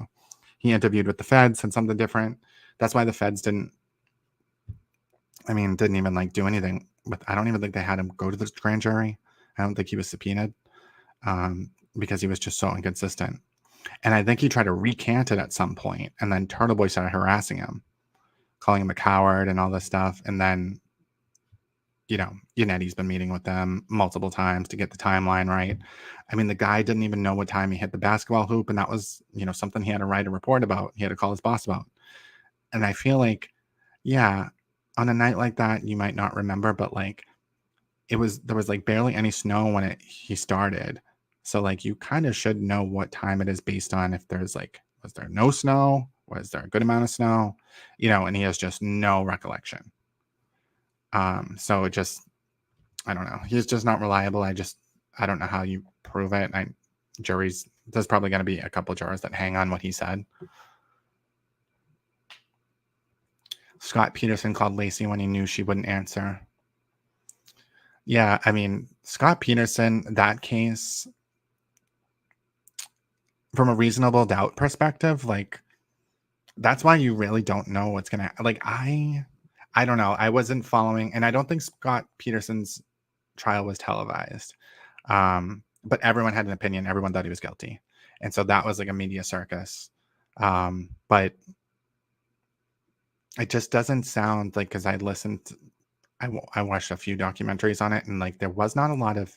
He interviewed with the feds, said something different. That's why the feds didn't even like do anything with. I don't even think they had him go to the grand jury. I don't think he was subpoenaed, because he was just so inconsistent. And I think he tried to recant it at some point, and then Turtle Boy started harassing him, calling him a coward and all this stuff. And then, Yanetti's been meeting with them multiple times to get the timeline right. I mean, the guy didn't even know what time he hit the basketball hoop, and that was, something he had to write a report about. He had to call his boss about. And I feel like, yeah, on a night like that, you might not remember, but like, there was like barely any snow when he started. So like, you kind of should know what time it is based on if there's like, was there no snow? Was there a good amount of snow? And he has just no recollection. So it just, I don't know. He's just not reliable. I don't know how you prove it. There's probably going to be a couple jurors that hang on what he said. Scott Peterson called Lacey when he knew she wouldn't answer. Yeah, I mean, Scott Peterson, that case, from a reasonable doubt perspective, like, that's why you really don't know what's going to, like, I don't know. I wasn't following, and I don't think Scott Peterson's trial was televised. But everyone had an opinion. Everyone thought he was guilty. And so that was like a media circus. But it just doesn't sound like, because I watched a few documentaries on it, and like, there was not a lot of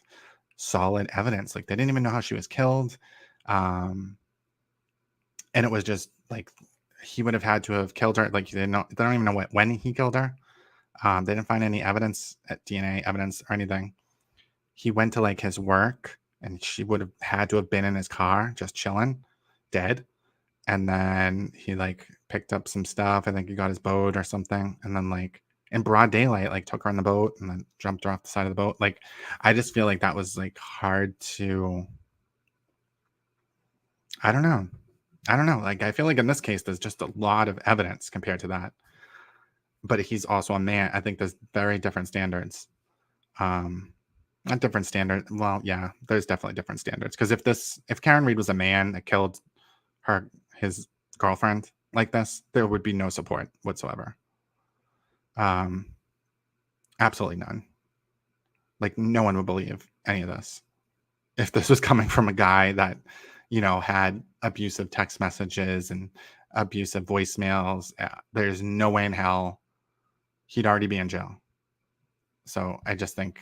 solid evidence. Like, they didn't even know how she was killed. And it was just like, he would have had to have killed her. Like, they don't even know when he killed her. They didn't find any evidence, DNA evidence or anything. He went to like his work, and she would have had to have been in his car, just chilling, dead. And then he like picked up some stuff. I think he got his boat or something. And then like in broad daylight, like took her on the boat and then jumped her off the side of the boat. Like, I just feel like that was like hard to, I don't know. Like, I feel like in this case, there's just a lot of evidence compared to that. But he's also a man. I think there's very different standards. Not different standards. Well, yeah, there's definitely different standards. Because if Karen Read was a man that killed his girlfriend like this, there would be no support whatsoever. Absolutely none. Like, no one would believe any of this if this was coming from a guy that, had abusive text messages and abusive voicemails. There's no way in hell he'd already be in jail. So I just think,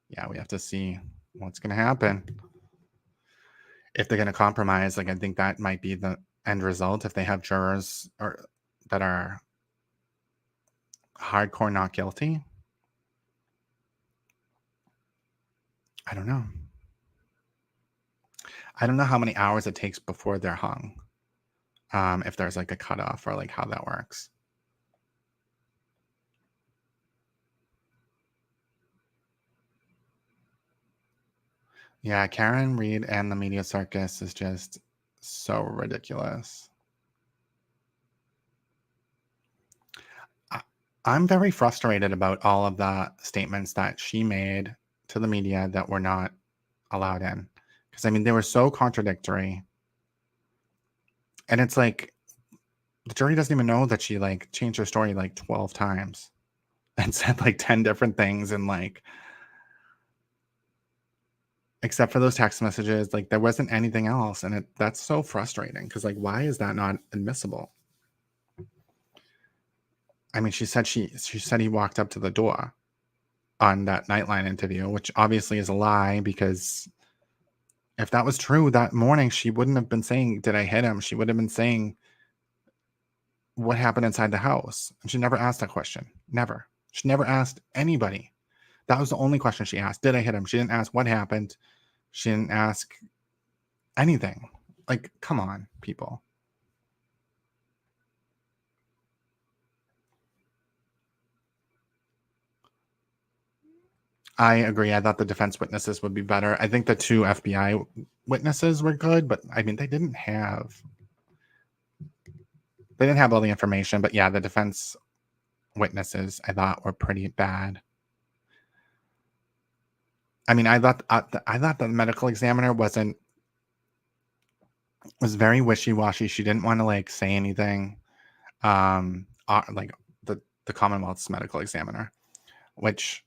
yeah, we have to see what's going to happen. If they're going to compromise, like, I think that might be the end result. If they have jurors that are hardcore not guilty, I don't know. I don't know how many hours it takes before they're hung. If there's like a cutoff, or like how that works. Yeah, Karen Read and the media circus is just so ridiculous. I'm very frustrated about all of the statements that she made to the media that were not allowed in. Because, I mean, they were so contradictory. And it's like, the jury doesn't even know that she like changed her story like 12 times and said like 10 different things. And like, except for those text messages. Like there wasn't anything else, and that's so frustrating because like why is that not admissible? I mean, she said he walked up to the door on that Nightline interview, which obviously is a lie, because if that was true that morning, she wouldn't have been saying, "Did I hit him?" She would have been saying, "What happened inside the house?" And she never asked that question. Never. She never asked anybody. That was the only question she asked. Did I hit him? She didn't ask what happened. She didn't ask anything. Like, come on, people. I agree. I thought the defense witnesses would be better. I think the 2 FBI witnesses were good, but I mean, they didn't have all the information. But yeah, the defense witnesses I thought were pretty bad. I mean, I thought the medical examiner was very wishy-washy. She didn't want to like say anything. Like the Commonwealth's medical examiner, which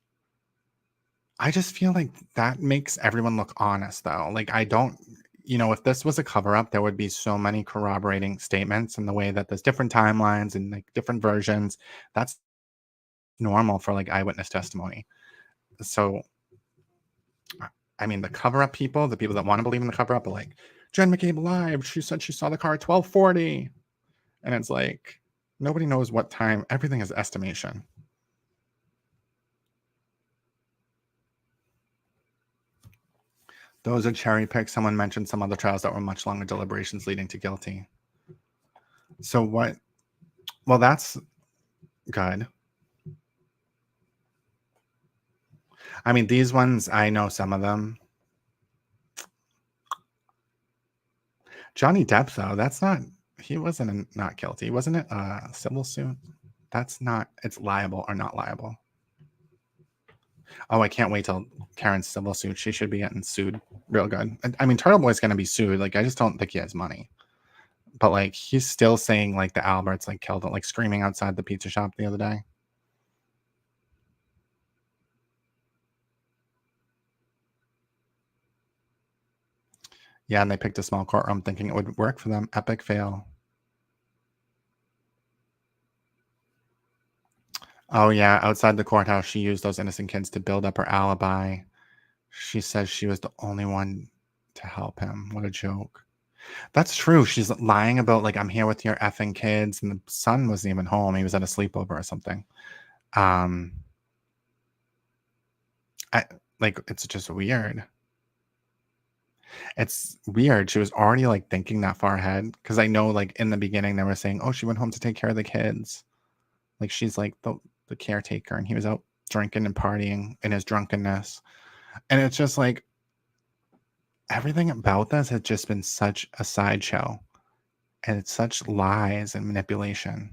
I just feel like that makes everyone look honest, though. Like, I don't, if this was a cover up, there would be so many corroborating statements in the way that there's different timelines and like different versions. That's normal for like eyewitness testimony. So, I mean, the cover up people, the people that want to believe in the cover up are like, Jen McCabe live. She said she saw the car at 12:40. And it's like, nobody knows what time. Everything is estimation. Those are cherry picks. Someone mentioned some other trials that were much longer deliberations leading to guilty. So what? Well, that's good. I mean, these ones, I know some of them. Johnny Depp, though, that's not, he wasn't not guilty. Wasn't it a civil suit? That's not, it's liable or not liable. Oh, I can't wait till Karen's civil suit. She should be getting sued real good. I mean, Turtle Boy's going to be sued. Like, I just don't think he has money. But, like, he's still saying, like, the Alberts, like, killed it, like, screaming outside the pizza shop the other day. Yeah, and they picked a small courtroom thinking it would work for them. Epic fail. Oh, yeah, outside the courthouse, she used those innocent kids to build up her alibi. She says she was the only one to help him. What a joke. That's true. She's lying about, like, I'm here with your effing kids, and the son wasn't even home. He was at a sleepover or something. It's just weird. It's weird. She was already, like, thinking that far ahead, because I know, like, in the beginning, they were saying, oh, she went home to take care of the kids. Like, she's, like, the caretaker, and he was out drinking and partying in his drunkenness. And it's just, like, everything about this has just been such a sideshow, and it's such lies and manipulation.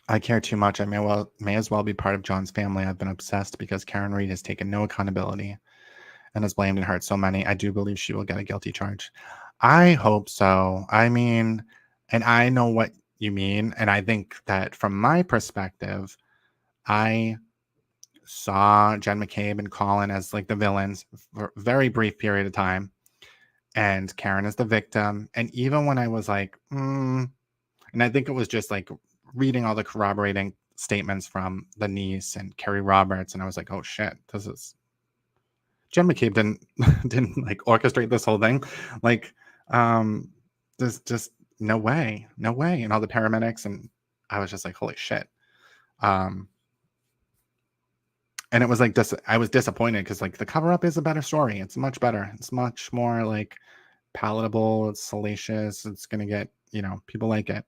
I care too much. I may as well be part of John's family. I've been obsessed because Karen Reed has taken no accountability and has blamed and hurt so many. I do believe she will get a guilty charge. I hope so. I mean, and I know what you mean. And I think that from my perspective, I saw Jen McCabe and Colin as like the villains for a very brief period of time, and Karen is the victim. And even when I was like, and I think it was just like reading all the corroborating statements from the niece and Kerry Roberts, and I was like, oh shit, this is Jen McCabe didn't like orchestrate this whole thing. Like, there's just no way. And all the paramedics, and I was just like, holy shit. And it was like, I was disappointed because like the cover up is a better story. It's much better. It's much more like palatable. It's salacious. It's gonna get, people like it.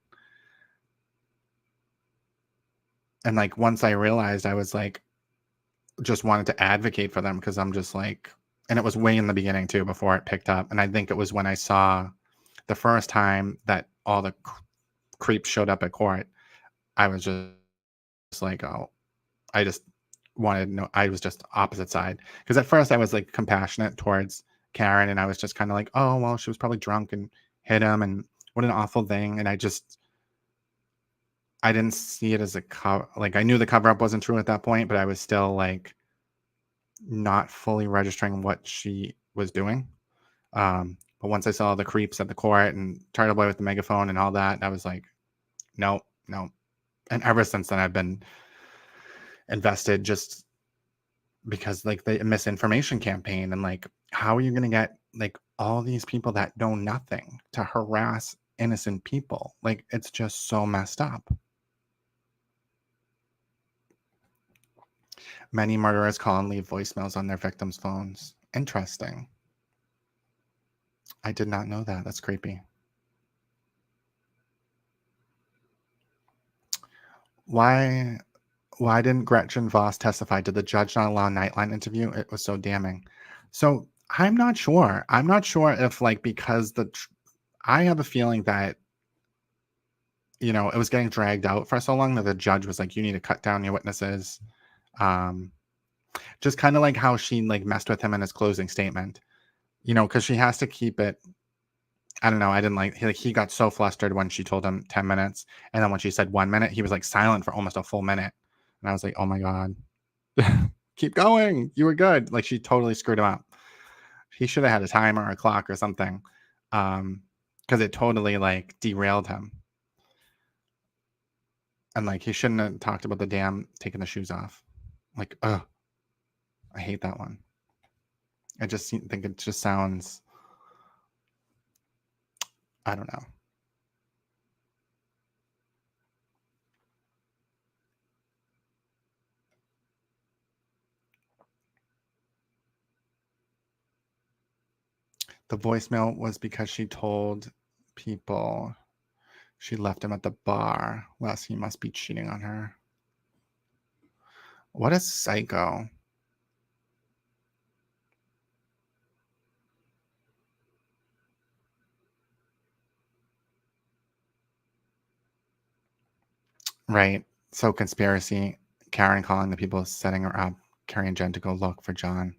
And like once I realized, I was like, just wanted to advocate for them, because I'm just like, and it was way in the beginning too, before it picked up. And I think it was when I saw the first time that all the creeps showed up at court, I was just like, oh, I just wanted to know. I was just opposite side, because at first I was like compassionate towards Karen, and I was just kind of like, oh well, she was probably drunk and hit him, and what an awful thing. And I didn't see it as a cover. Like, I knew the cover up wasn't true at that point, but I was still like not fully registering what she was doing. But once I saw the creeps at the court and Turtle Boy with the megaphone and all that, I was like, no. And ever since then, I've been invested just because like the misinformation campaign and like, how are you going to get like all these people that know nothing to harass innocent people? Like, it's just so messed up. Many murderers call and leave voicemails on their victims' phones. Interesting. I did not know that. That's creepy. Why didn't Gretchen Voss testify? Did the judge not allow a Nightline interview? It was so damning. So I'm not sure. I'm not sure if like because I have a feeling that it was getting dragged out for so long that the judge was like, you need to cut down your witnesses. Just kind of like how she like messed with him in his closing statement, because she has to keep it. I don't know. I didn't like he got so flustered when she told him 10 minutes. And then when she said 1 minute, he was like silent for almost a full minute. And I was like, oh my God, keep going. You were good. Like, she totally screwed him up. He should have had a timer or a clock or something. Because it totally like derailed him. And like, he shouldn't have talked about the damn taking the shoes off. Like, ugh. I hate that one. I just think it just sounds, I don't know. The voicemail was because she told people she left him at the bar. Less he must be cheating on her. What a psycho. Right. So conspiracy. Karen calling the people setting her up. Carrie and Jen to go look for John.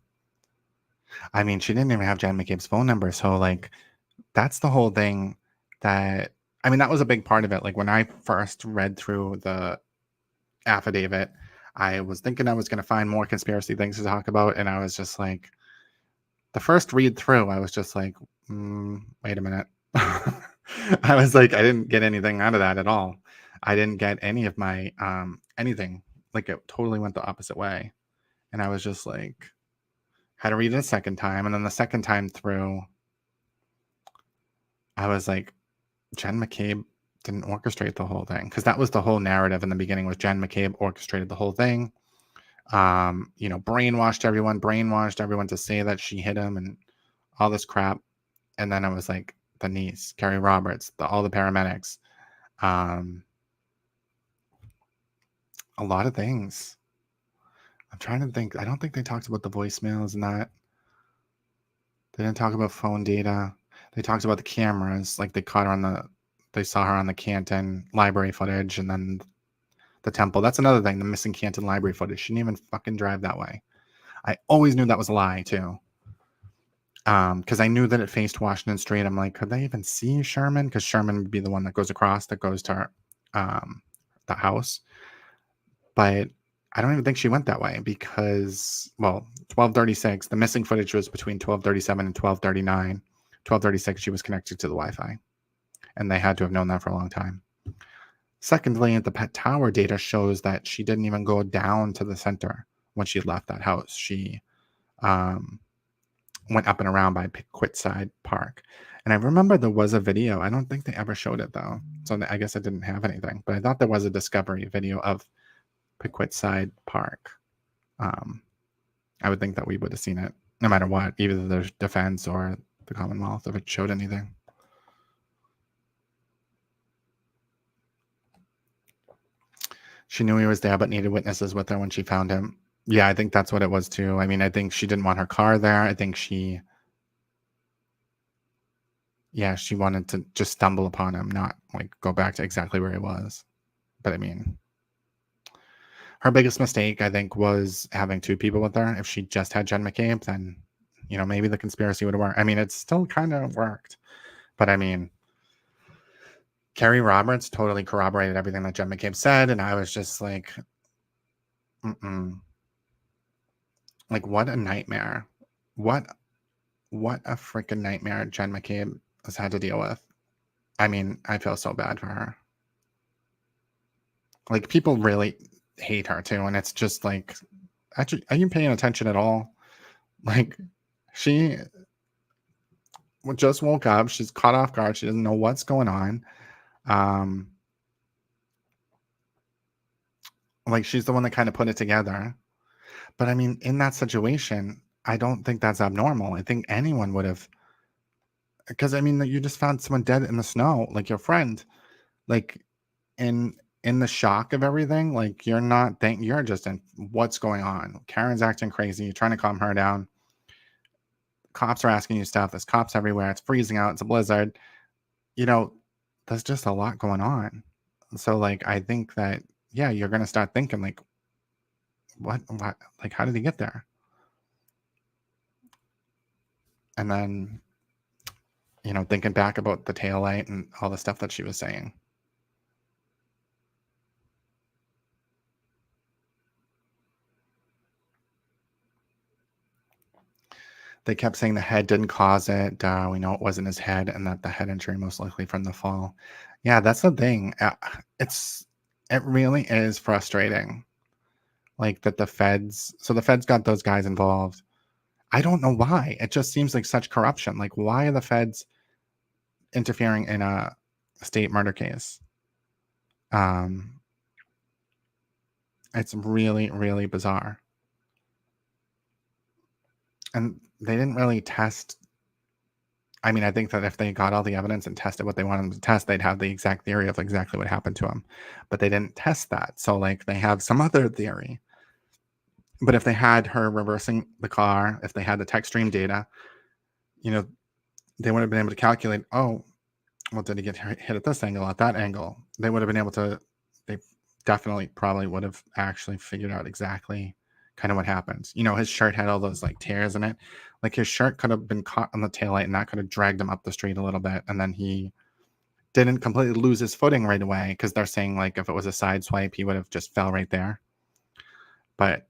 I mean, she didn't even have Jen McCabe's phone number. So like, that's the whole thing that, I mean, that was a big part of it. Like, when I first read through the affidavit, I was thinking I was going to find more conspiracy things to talk about. And I was just like, the first read through, I was just like, wait a minute. I was like, I didn't get anything out of that at all. I didn't get any of my anything. Like, it totally went the opposite way. And I was just like, had to read it a second time. And then the second time through, I was like, Jen McCabe didn't orchestrate the whole thing. Because that was the whole narrative in the beginning, was Jen McCabe orchestrated the whole thing. Brainwashed everyone to say that she hit him and all this crap. And then I was like, the niece, Carrie Roberts, all the paramedics, a lot of things. I'm trying to think. I don't think they talked about the voicemails and that. They didn't talk about phone data. They talked about the cameras. Like, they saw her on the Canton library footage, and then the temple. That's another thing. The missing Canton library footage. She didn't even fucking drive that way. I always knew that was a lie too. Because I knew that it faced Washington Street. I'm like, could they even see Sherman? Because Sherman would be the one that goes across, that goes to the house. But I don't even think she went that way because, 1236, the missing footage was between 1237 and 1239. 1236, she was connected to the Wi-Fi. And they had to have known that for a long time. Secondly, the Pet Tower data shows that she didn't even go down to the center when she left that house. She went up and around by Quitside Park. And I remember there was a video. I don't think they ever showed it, though. So I guess I didn't have anything. But I thought there was a discovery video of Quitside Park. I would think that we would have seen it, no matter what, either the defense or the Commonwealth, if it showed anything. She knew he was there, but needed witnesses with her when she found him. Yeah, I think that's what it was, too. I mean, I think she didn't want her car there. I think she wanted to just stumble upon him, not like go back to exactly where he was. But I mean, her biggest mistake, I think, was having two people with her. If she just had Jen McCabe, then, maybe the conspiracy would have worked. I mean, it still kind of worked. But I mean, Carrie Roberts totally corroborated everything that Jen McCabe said, and I was just like, like, what a nightmare. What a freaking nightmare Jen McCabe has had to deal with. I mean, I feel so bad for her. Like, people really hate her too, and it's just like, actually, are you paying attention at all? Like, she just woke up. She's caught off guard. She doesn't know what's going on. Like, she's the one that kind of put it together. But I mean, in that situation, I don't think that's abnormal. I think anyone would have, because I mean, you just found someone dead in the snow, like your friend, like in the shock of everything. Like, you're just in what's going on. Karen's acting crazy. You're trying to calm her down. Cops are asking you stuff. There's cops everywhere. It's freezing out. It's a blizzard. You know, there's just a lot going on. So like, I think that, yeah, you're going to start thinking like, what, like, how did he get there? And then, you know, thinking back about the taillight and all the stuff that she was saying. They kept saying the head didn't cause it. We know it wasn't his head, and that the head injury most likely from the fall. Yeah, that's the thing. It really is frustrating. Like that the feds got those guys involved. I don't know why. It just seems like such corruption. Like, why are the feds interfering in a state murder case? It's really, really bizarre. And they didn't really test. I mean, I think that if they got all the evidence and tested what they wanted them to test, they'd have the exact theory of exactly what happened to him. But they didn't test that. So, like, they have some other theory. But if they had her reversing the car, if they had the text stream data, you know, they would have been able to calculate, oh, well, did he get hit at this angle, at that angle? They would have been able to, they definitely probably would have actually figured out exactly kind of what happened. You know, his shirt had all those like tears in it. Like his shirt could have been caught on the taillight and that could have dragged him up the street a little bit. And then he didn't completely lose his footing right away because they're saying like if it was a side swipe, he would have just fell right there. But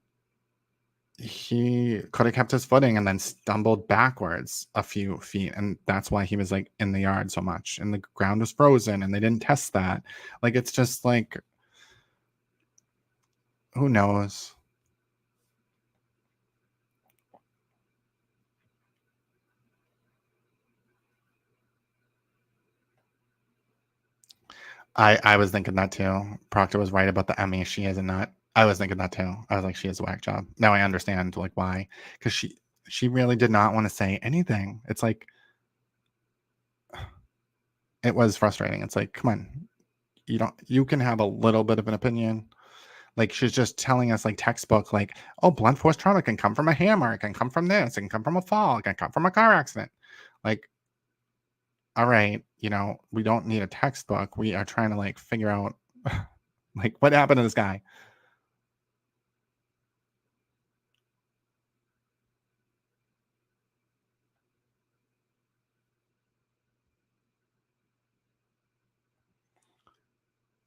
he could have kept his footing and then stumbled backwards a few feet. And that's why he was like in the yard so much. And the ground was frozen and they didn't test that. Like, it's just like, who knows? I was thinking that too. Proctor was right about the Emmy. She is a nut. I was thinking that too. I was like, she is a whack job. Now I understand like why. Because she really did not want to say anything. It's like, it was frustrating. It's like, come on. You can have a little bit of an opinion. Like, she's just telling us like textbook, like, oh, blunt force trauma can come from a hammer. It can come from this. It can come from a fall. It can come from a car accident. Like, all right, you know, we don't need a textbook. We are trying to like figure out like what happened to this guy.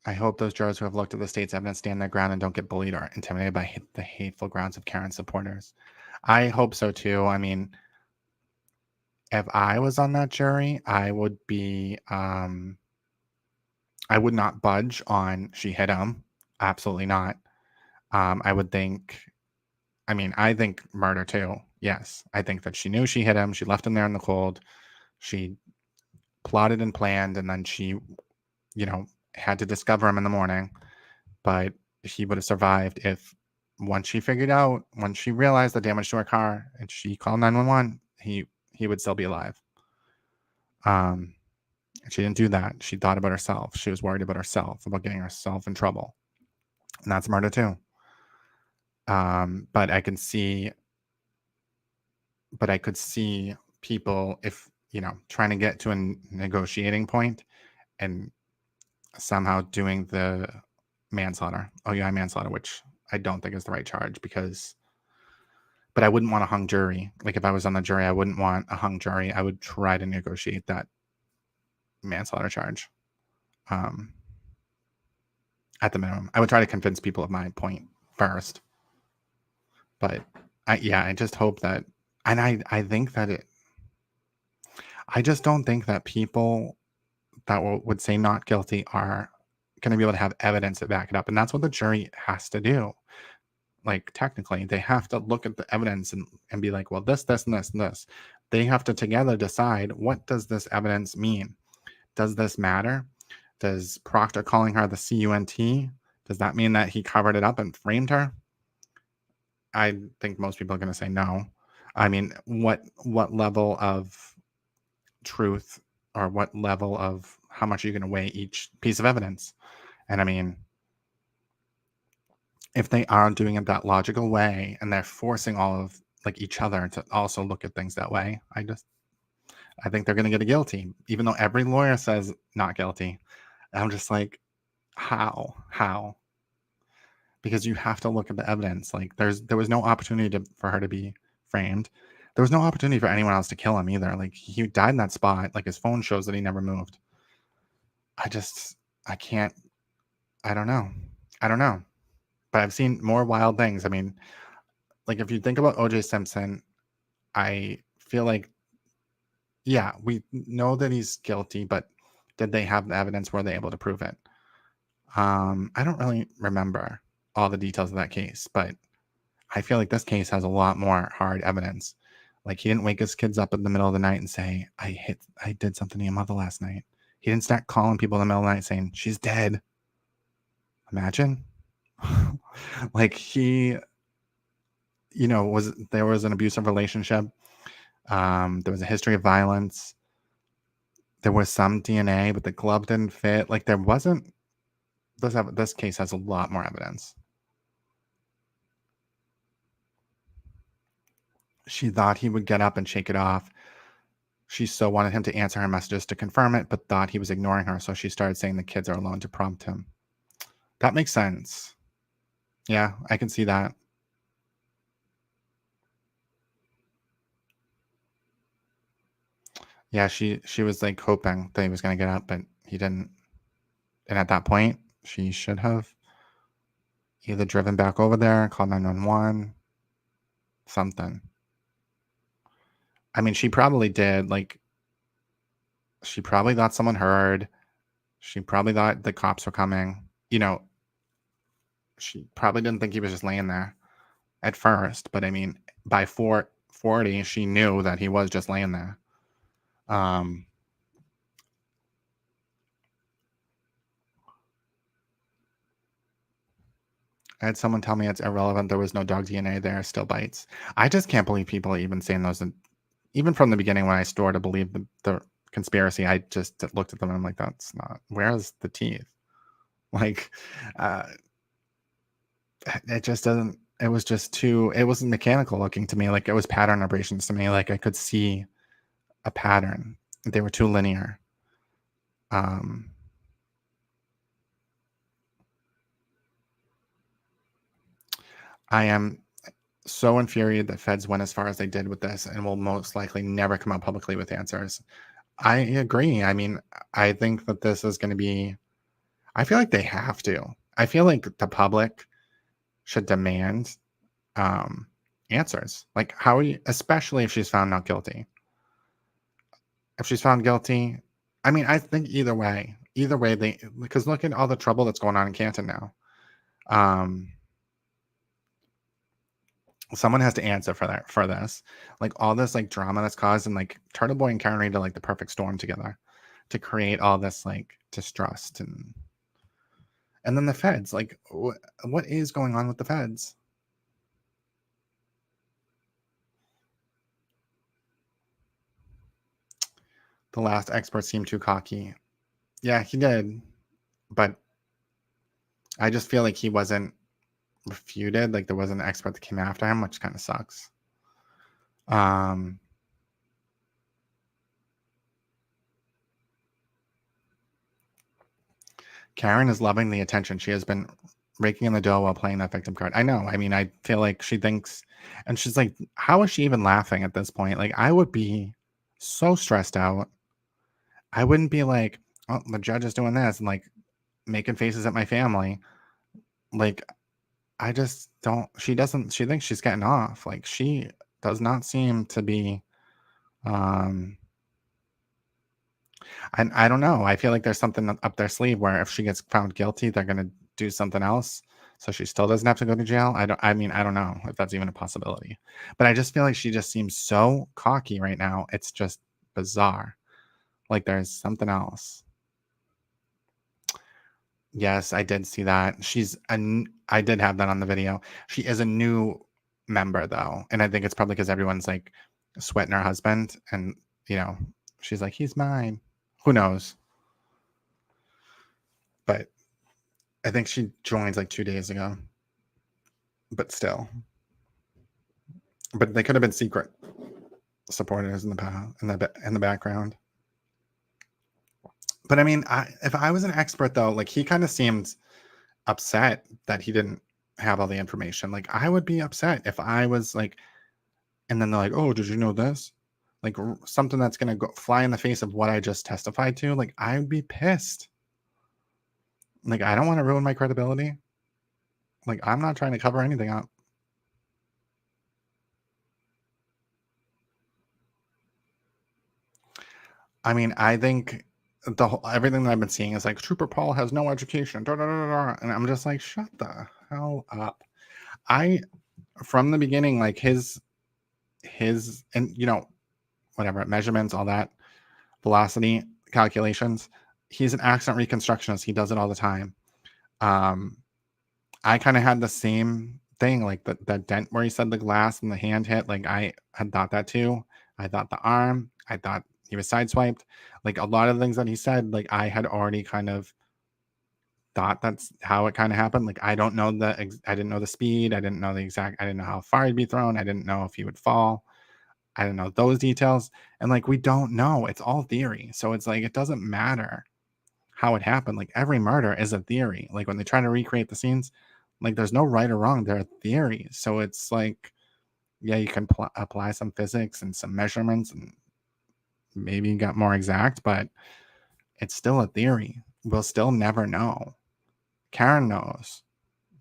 I hope those jurors who have looked at the state's evidence stand their ground and don't get bullied or intimidated by the hateful grounds of Karen supporters. I hope so too. I mean, if I was on that jury, I would be, I would not budge on she hit him. Absolutely not. I would think, I mean, I think murder too. Yes. I think that she knew she hit him. She left him there in the cold. She plotted and planned, and then she, you know, had to discover him in the morning. But he would have survived if once she realized the damage to her car and she called 911, he would still be alive. She didn't do that. She thought about herself. She was worried about herself, about getting herself in trouble. And that's murder too. But I could see people, if, you know, trying to get to a negotiating point and somehow doing the manslaughter, OUI manslaughter, which I don't think is the right charge but I wouldn't want a hung jury. Like, if I was on the jury, I wouldn't want a hung jury. I would try to negotiate that manslaughter charge. At the minimum, I would try to convince people of my point first. But I just hope that, and I think that I just don't think that people that would say not guilty are going to be able to have evidence to back it up. And that's what the jury has to do. Like, technically, they have to look at the evidence and be like, well, this, and this, and this. They have to together decide, what does this evidence mean? Does this matter? Does Proctor calling her the CUNT, does that mean that he covered it up and framed her? I think most people are going to say no. I mean, what level of truth, or what level of how much are you going to weigh each piece of evidence? And I mean, if they are doing it that logical way and they're forcing all of like each other to also look at things that way, I think they're going to get a guilty, even though every lawyer says not guilty. I'm just like, how? Because you have to look at the evidence. Like, there was no opportunity for her to be framed. There was no opportunity for anyone else to kill him either. Like, he died in that spot. Like, his phone shows that he never moved. I don't know. But I've seen more wild things. I mean, like, if you think about O.J. Simpson, I feel like, yeah, we know that he's guilty, but did they have the evidence? Were they able to prove it? I don't really remember all the details of that case, but I feel like this case has a lot more hard evidence. Like, he didn't wake his kids up in the middle of the night and say, I did something to your mother last night. He didn't start calling people in the middle of the night saying, she's dead. Imagine. Like, he, there was an abusive relationship. There was a history of violence. There was some DNA, but the glove didn't fit. Like, there wasn't. This case has a lot more evidence. She thought he would get up and shake it off. She so wanted him to answer her messages to confirm it, but thought he was ignoring her, so she started saying the kids are alone to prompt him. That makes sense. Yeah, I can see that. Yeah, she was like hoping that he was going to get up, but he didn't. And at that point, she should have either driven back over there, called 911, something. I mean, she probably did. Like, she probably thought someone heard. She probably thought the cops were coming. She probably didn't think he was just laying there at first. But I mean, by 4:40, she knew that he was just laying there. I had someone tell me it's irrelevant. There was no dog DNA there. Still bites. I just can't believe people are even saying those. Even from the beginning, when I swore to believe the conspiracy, I just looked at them and I'm like, that's not. Where's the teeth? Like, it just doesn't. It was just too. It wasn't mechanical looking to me. Like, it was pattern abrasions to me. Like, I could see a pattern. They were too linear. I am so infuriated that feds went as far as they did with this and will most likely never come out publicly with answers. I agree. I mean, I think that this is going to be, I feel like they have to. I feel like the public should demand answers. Like, how are you, especially if she's found not guilty. If she's found guilty, I mean, I think either way, because look at all the trouble that's going on in Canton now. Someone has to answer for this. Like, all this like drama that's caused, and like Turtle Boy and Karen Reed are like the perfect storm together to create all this like distrust, and then the feds. Like, what is going on with the feds? The last expert seemed too cocky. Yeah, he did, but I just feel like he wasn't refuted. Like, there was an expert that came after him, which kind of sucks. Karen is loving the attention. She has been raking in the dough while playing that victim card. I know. I mean, I feel like she thinks, and she's like, how is she even laughing at this point? Like, I would be so stressed out. I wouldn't be like, oh, the judge is doing this and like making faces at my family. Like, I just don't, she thinks she's getting off. Like, she does not seem to be, I don't know. I feel like there's something up their sleeve where if she gets found guilty, they're going to do something else. So she still doesn't have to go to jail. I don't know if that's even a possibility, but I just feel like she just seems so cocky right now. It's just bizarre. Like there's something else. Yes, I did see that. I did have that on the video. She is a new member though. And I think it's probably because everyone's like sweating her husband and, she's like, he's mine. Who knows? But I think she joined like 2 days ago. But still. But they could have been secret supporters in the background. But I mean, if I was an expert though, like he kind of seemed upset that he didn't have all the information. Like I would be upset if I was like, and then they're like, oh, did you know this? Like something that's going to go fly in the face of what I just testified to. Like I would be pissed. Like I don't want to ruin my credibility. Like I'm not trying to cover anything up. I mean, I think everything that I've been seeing is like Trooper Paul has no education, and I'm just like, shut the hell up. From the beginning, like his and whatever measurements, all that velocity calculations, he's an accident reconstructionist. He does it all the time. I kind of had the same thing, like that dent where he said the glass and the hand hit. Like I had thought that too. I thought the arm. I thought he was sideswiped. Like a lot of the things that he said, like I had already kind of thought that's how it kind of happened. Like I don't know I didn't know the speed. I didn't know I didn't know how far he'd be thrown. I didn't know if he would fall. I didn't know those details. And like we don't know. It's all theory. So it's like it doesn't matter how it happened. Like every murder is a theory. Like when they try to recreate the scenes, like there's no right or wrong. There are theories. So it's like, yeah, you can apply some physics and some measurements and maybe got more exact, but it's still a theory. We'll still never know. Karen knows.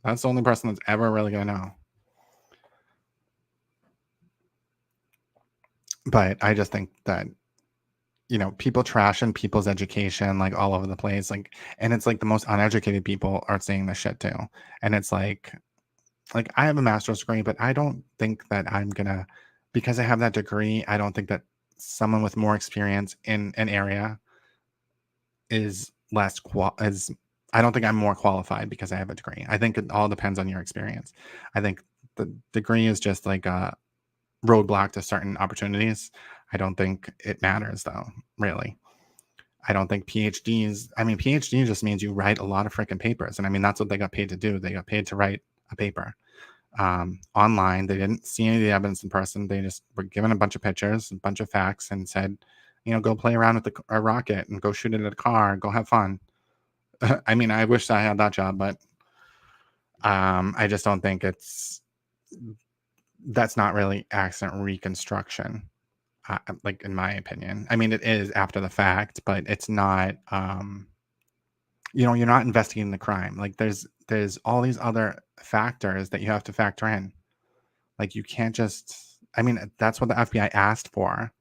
That's the only person that's ever really going to know. But I just think that, people trashing people's education, like all over the place. Like, and it's like the most uneducated people are saying this shit too. And it's like I have a master's degree, but I don't think that I'm going to, because I have that degree, I don't think that someone with more experience in an area is I don't think I'm more qualified because I have a degree. I think it all depends on your experience. I think the degree is just like a roadblock to certain opportunities. I don't think it matters though, really. I don't think PhD just means you write a lot of freaking papers. And I mean, that's what they got paid to do. They got paid to write a paper online. They didn't see any of the evidence in person. They just were given a bunch of pictures, a bunch of facts and said, go play around with a rocket and go shoot it at a car, go have fun. I mean, I wish I had that job, but I just don't think that's not really accident reconstruction, like in my opinion. I mean, it is after the fact, but it's not, you're not investigating the crime. Like there's all these other factors that you have to factor in. Like you can't that's what the FBI asked for.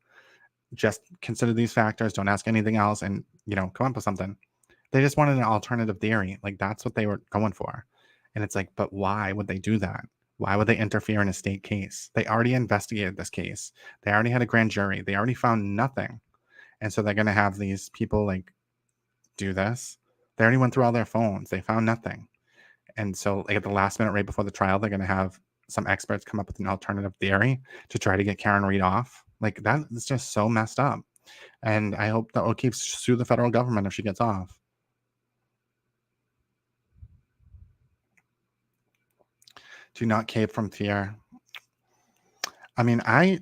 Just consider these factors. Don't ask anything else and, come up with something. They just wanted an alternative theory. Like that's what they were going for. And it's like, but why would they do that? Why would they interfere in a state case? They already investigated this case. They already had a grand jury. They already found nothing. And so they're going to have these people like do this. They already went through all their phones. They found nothing. And so like at the last minute, right before the trial, they're going to have some experts come up with an alternative theory to try to get Karen Reed off. Like that is just so messed up. And I hope that O'Keefe sue the federal government if she gets off. Do not cape from fear. I mean, I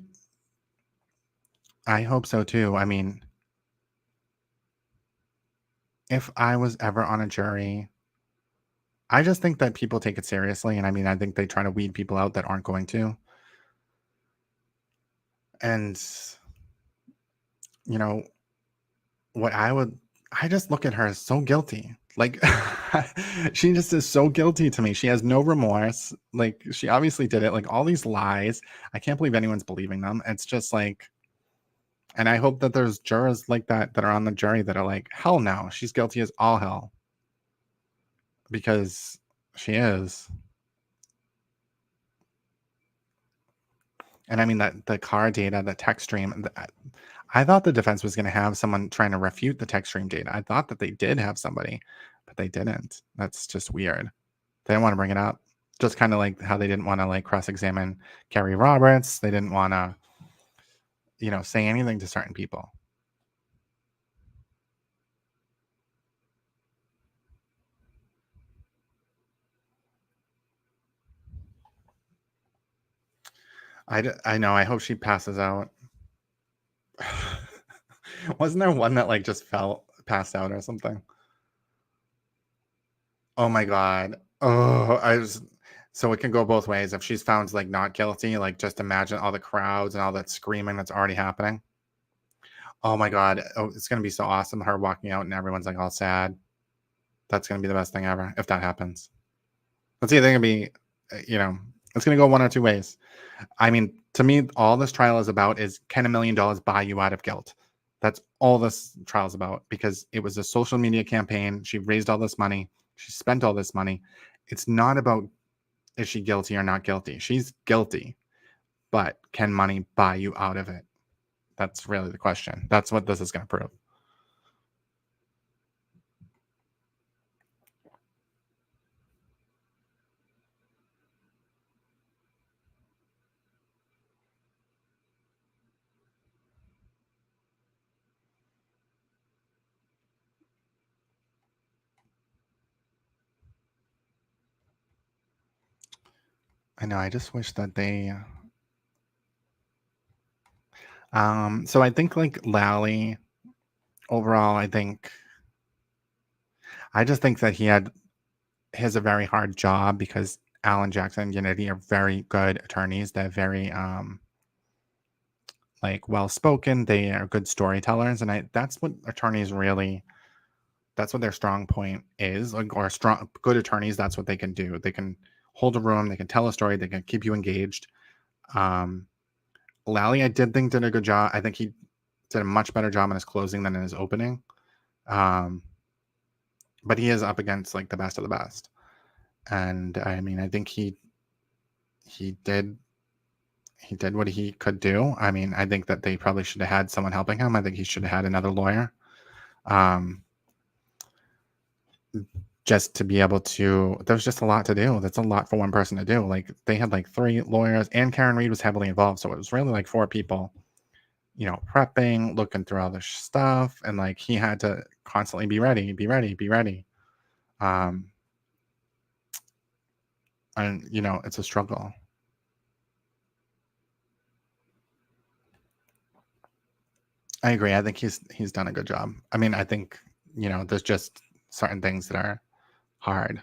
hope so too. I mean, if I was ever on a jury, I just think that people take it seriously. And I mean, I think they try to weed people out that aren't going to. And, what I would I just look at her as so guilty. Like, she just is so guilty to me. She has no remorse. Like, she obviously did it. Like, all these lies. I can't believe anyone's believing them. It's just like, and I hope that there's jurors like that are on the jury that are like, hell no, she's guilty as all hell. Because she is. And I mean, that the car data, the text stream, I thought the defense was going to have someone trying to refute the text stream data. I thought that they did have somebody, but they didn't. That's just weird. They didn't want to bring it up. Just kind of like how they didn't want to like cross-examine Carrie Roberts. They didn't want to, say anything to certain people. I know. I hope she passes out. Wasn't there one that like just passed out or something? Oh my God. Oh, so it can go both ways. If she's found like not guilty, like just imagine all the crowds and all that screaming that's already happening. Oh my God. Oh, it's going to be so awesome. Her walking out and everyone's like all sad. That's going to be the best thing ever if that happens. It's either going to be, it's going to go one or two ways. I mean, to me, all this trial is about is, can $1 million buy you out of guilt? That's all this trial is about, because it was a social media campaign. She raised all this money. She spent all this money. It's not about, is she guilty or not guilty? She's guilty, but can money buy you out of it? That's really the question. That's what this is going to prove. I know. I just wish that they. So I think like Lally, overall, I just think that he has a very hard job, because Alan Jackson and Unity are very good attorneys. They're very like well spoken. They are good storytellers, and that's what attorneys really. That's what their strong point is. Like, or good attorneys, that's what they can do. They can hold a room. They can tell a story. They can keep you engaged. Lally, I did a good job. I think he did a much better job in his closing than in his opening. But he is up against like the best of the best. And I mean, I think he did what he could do. I mean, I think that they probably should have had someone helping him. I think he should have had another lawyer. Just to be able to, there's just a lot to do. That's a lot for one person to do. Like, they had like 3 lawyers, and Karen Reed was heavily involved. So it was really like 4 people, prepping, looking through all this stuff. And like, he had to constantly be ready. And it's a struggle. I agree. I think he's done a good job. I mean, I think, there's just certain things that are hard.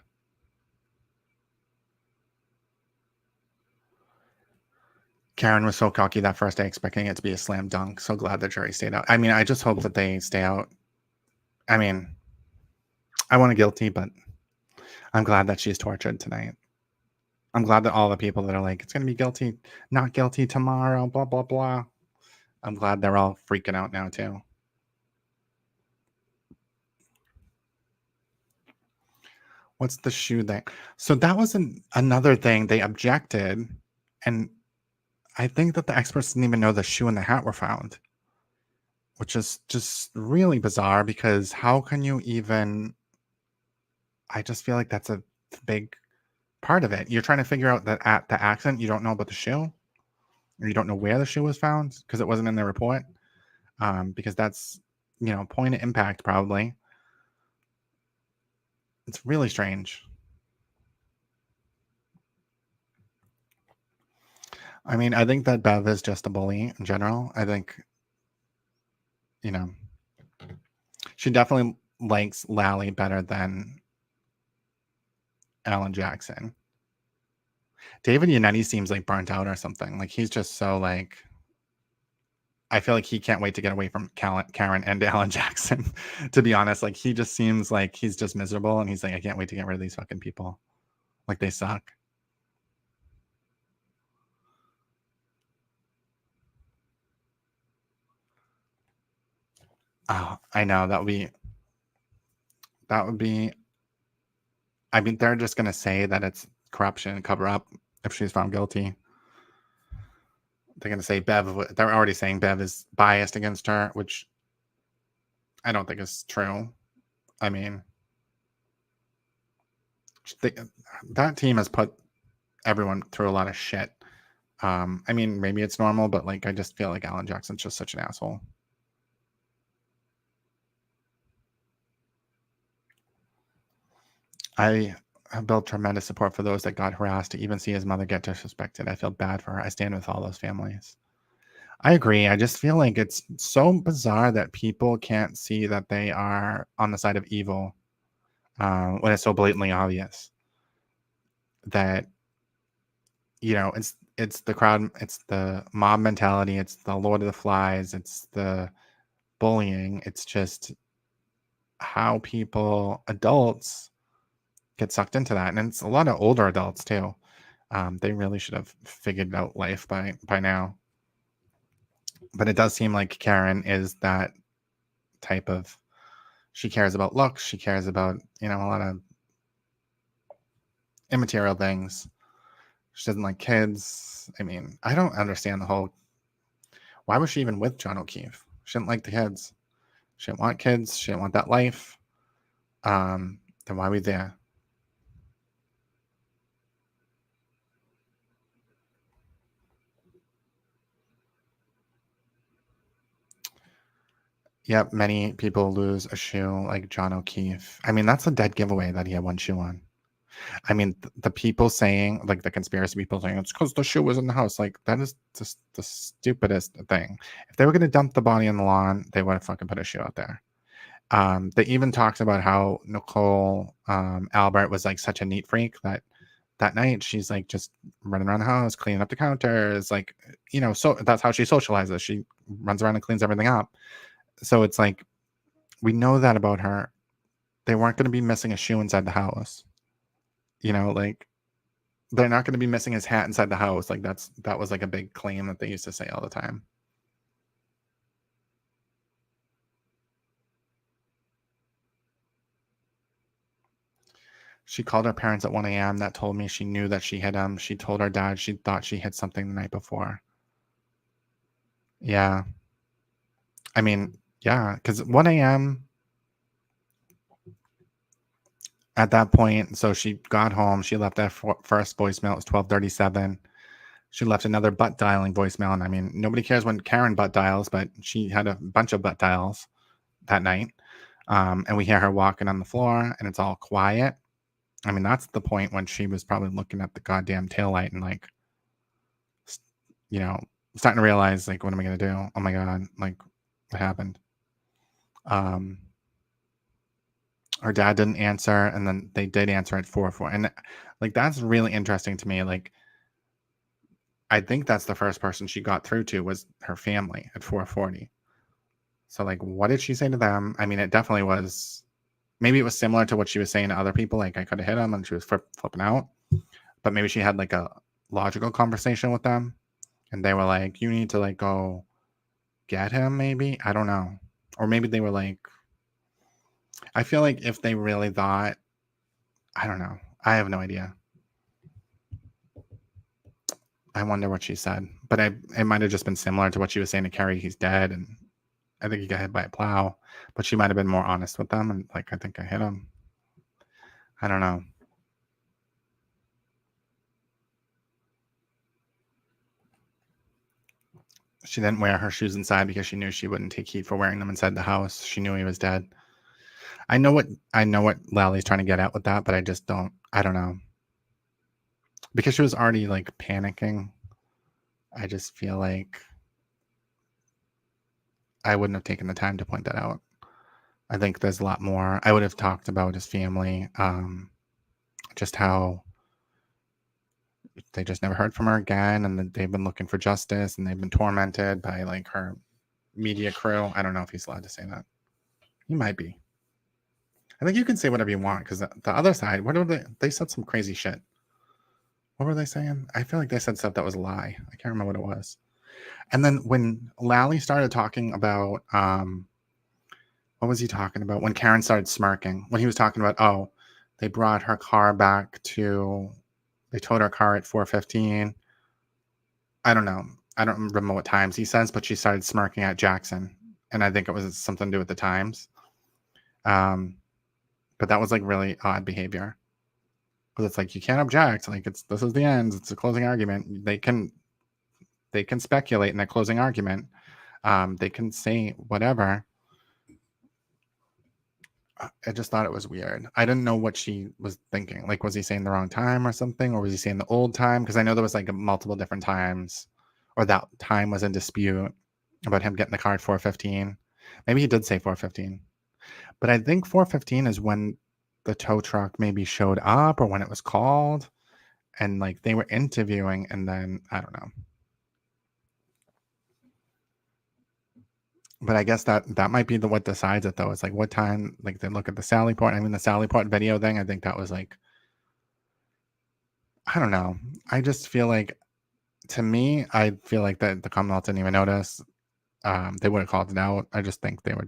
Karen was so cocky that first day, expecting it to be a slam dunk. So glad the jury stayed out. I mean, I just hope that they stay out. I mean, I want a guilty, but I'm glad that she's tortured tonight. I'm glad that all the people that are like, it's going to be guilty, not guilty tomorrow, blah, blah, blah. I'm glad they're all freaking out now, too. What's the shoe thing? So that was another thing. They objected, and I think that the experts didn't even know the shoe and the hat were found, which is just really bizarre, because how can you even... I just feel like that's a big part of it. You're trying to figure out that at the accident, you don't know about the shoe, or you don't know where the shoe was found because it wasn't in the report, because that's, point of impact probably. It's really strange. I mean, I think that Bev is just a bully in general. I think, she definitely likes Lally better than Alan Jackson. David Yannetti seems like burnt out or something. Like, he's just so like, I feel like he can't wait to get away from Karen and Alan Jackson, to be honest. Like, he just seems like he's just miserable, and he's like, I can't wait to get rid of these fucking people. Like, they suck. Oh, I know. That would be, I mean, they're just going to say that it's corruption and cover up if she's found guilty. They're going to say they're already saying Bev is biased against her, which I don't think is true. I mean, that team has put everyone through a lot of shit. I mean, maybe it's normal, but like, I just feel like Alan Jackson's just such an asshole. I have built tremendous support for those that got harassed. To even see his mother get disrespected, I feel bad for her. I stand with all those families. I agree. I just feel like it's so bizarre that people can't see that they are on the side of evil when it's so blatantly obvious that, you know, it's the crowd, it's the mob mentality, it's the Lord of the Flies, it's the bullying. It's just how people, adults, get sucked into that, and it's a lot of older adults too. They really should have figured out life by now. But it does seem like Karen is that type of, she cares about looks, she cares about, you know, a lot of immaterial things. She doesn't like kids. I mean, I don't understand the whole, why was she even with John O'Keefe? She didn't like the kids. She didn't want kids. She didn't want that life. Then why were we there? Yep, many people lose a shoe like John O'Keefe. I mean, that's a dead giveaway that he had one shoe on. I mean, the people saying, like the conspiracy people saying, it's because the shoe was in the house. Like, that is just the stupidest thing. If they were going to dump the body on the lawn, they would have fucking put a shoe out there. They even talked about how Nicole Albert was like such a neat freak that night she's like just running around the house, cleaning up the counters. Like, you know, so that's how she socializes. She runs around and cleans everything up. So it's like, we know that about her. They weren't going to be missing a shoe inside the house. You know, like, they're not going to be missing his hat inside the house. Like, that was like a big claim that they used to say all the time. She called her parents at 1 a.m. That told me she knew that she hit him. She told her dad she thought she hit something the night before. Yeah. I mean, yeah, because 1 a.m. at that point, so she got home. She left that first voicemail. It was 12:37. She left another butt dialing voicemail. And I mean, nobody cares when Karen butt dials, but she had a bunch of butt dials that night. And we hear her walking on the floor and it's all quiet. I mean, that's the point when she was probably looking at the goddamn taillight and like, you know, starting to realize, like, what am I going to do? Oh my God, like, what happened? Her dad didn't answer, and then they did answer at 4:04. And like, that's really interesting to me. Like, I think that's the first person she got through to was her family at 4:40. So like, what did she say to them? I mean, it definitely was, maybe it was similar to what she was saying to other people. Like, I could have hit him, and she was flipping out. But maybe she had like a logical conversation with them, and they were like, you need to like go get him, maybe. I don't know. Or maybe they were like, I feel like if they really thought, I don't know. I have no idea. I wonder what she said. But it might have just been similar to what she was saying to Carrie. He's dead, and I think he got hit by a plow. But she might have been more honest with them, and like, I think I hit him. I don't know. She didn't wear her shoes inside because she knew she wouldn't take heat for wearing them inside the house. She knew he was dead. I know what Lally's trying to get at with that, but I don't know. Because she was already like panicking. I just feel like I wouldn't have taken the time to point that out. I think there's a lot more. I would have talked about his family, just how they just never heard from her again, and that they've been looking for justice, and they've been tormented by like her media crew. I don't know if he's allowed to say that. He might be. I think you can say whatever you want because the other side, what were they said some crazy shit. What were they saying? I feel like they said stuff that was a lie. I can't remember what it was. And then when Lally started talking about, what was he talking about? When Karen started smirking, when he was talking about, oh, they brought her car back they towed her car at 4:15. I don't know. I don't remember what times he says, but she started smirking at Jackson. And I think it was something to do with the times. But that was like really odd behavior. Because it's like, you can't object. Like this is the end. It's a closing argument. They can speculate in their closing argument. They can say whatever. I just thought it was weird. I didn't know what she was thinking. Like, was he saying the wrong time or something? Or was he saying the old time? Because I know there was like multiple different times, or that time was in dispute about him getting the car at 4:15. Maybe he did say 4:15. But I think 4:15 is when the tow truck maybe showed up or when it was called. And like they were interviewing and then, I don't know. But I guess that might be what decides it though. It's like what time, like they look at the Sally Port. I mean, the Sally Port video thing, I think that was like, I don't know. I just feel like, to me, I feel like that the Commonwealth didn't even notice. They would have called it out. I just think they were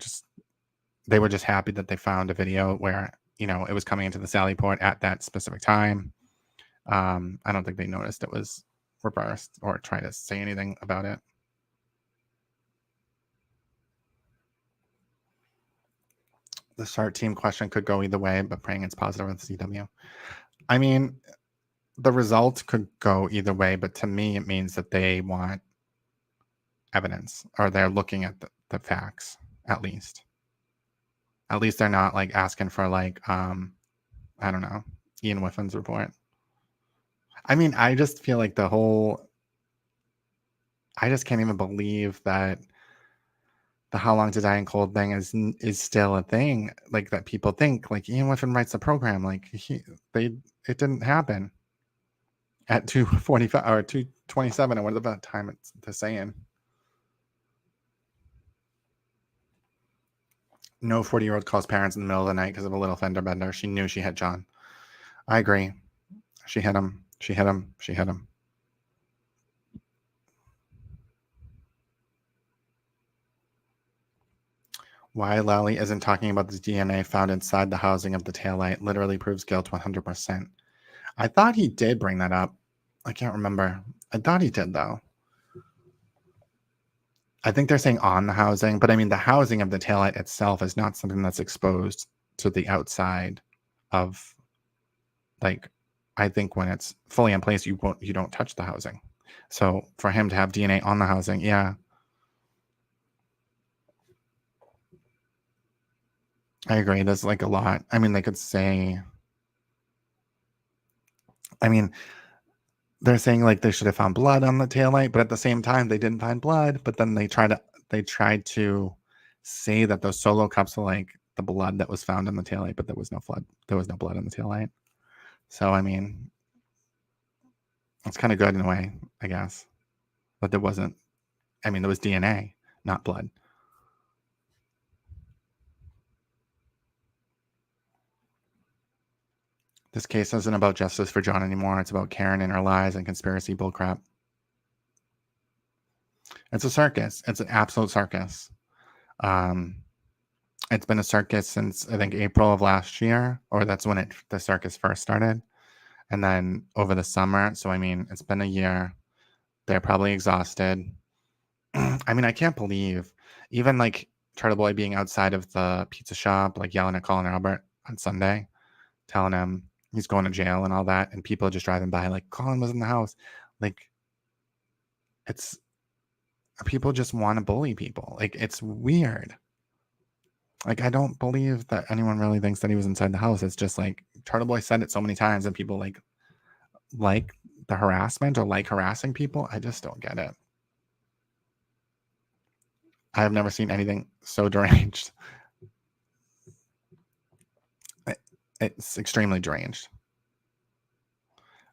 just happy that they found a video where, it was coming into the Sally Port at that specific time. I don't think they noticed it was reversed or tried to say anything about it. The SERT team question could go either way, but praying it's positive with CW. I mean, the results could go either way, but to me, it means that they want evidence or they're looking at the facts, at least. At least they're not like asking for like, I don't know, Ian Whiffin's report. I mean, I just feel like I just can't even believe that the how long to die in cold thing is still a thing, like that people think like Ian Whiffin writes the program, like it didn't happen at 2:45 or 2:27 or whatever time they're saying. No 40-year-old calls parents in the middle of the night because of a little fender bender. She knew she hit John. I agree. She hit him. She hit him. She hit him. Why Lally isn't talking about the DNA found inside the housing of the taillight literally proves guilt 100%. I thought he did bring that up. I can't remember. I thought he did, though. I think they're saying on the housing, but I mean, the housing of the taillight itself is not something that's exposed to the outside of, like, I think when it's fully in place, you don't touch the housing. So for him to have DNA on the housing, yeah. I agree. There's like a lot. I mean, they could say, I mean, they're saying like they should have found blood on the taillight, but at the same time they didn't find blood. But then they tried to say that those solo cups are like the blood that was found in the taillight, but there was no blood. There was no blood in the taillight. So I mean, it's kind of good in a way, I guess. But there wasn't. I mean, there was DNA, not blood. This case isn't about justice for John anymore. It's about Karen and her lies and conspiracy bullcrap. It's a circus. It's an absolute circus. It's been a circus since, I think, April of last year, or that's when the circus first started. And then over the summer. So, I mean, it's been a year. They're probably exhausted. I mean, I can't believe even like Turtle Boy being outside of the pizza shop, like yelling at Colin Albert on Sunday, telling him he's going to jail and all that. And people are just driving by like, Colin was in the house. Like, people just want to bully people. Like, it's weird. Like, I don't believe that anyone really thinks that he was inside the house. It's just like Turtle Boy said it so many times and people like the harassment or like harassing people. I just don't get it. I have never seen anything so deranged. It's extremely deranged.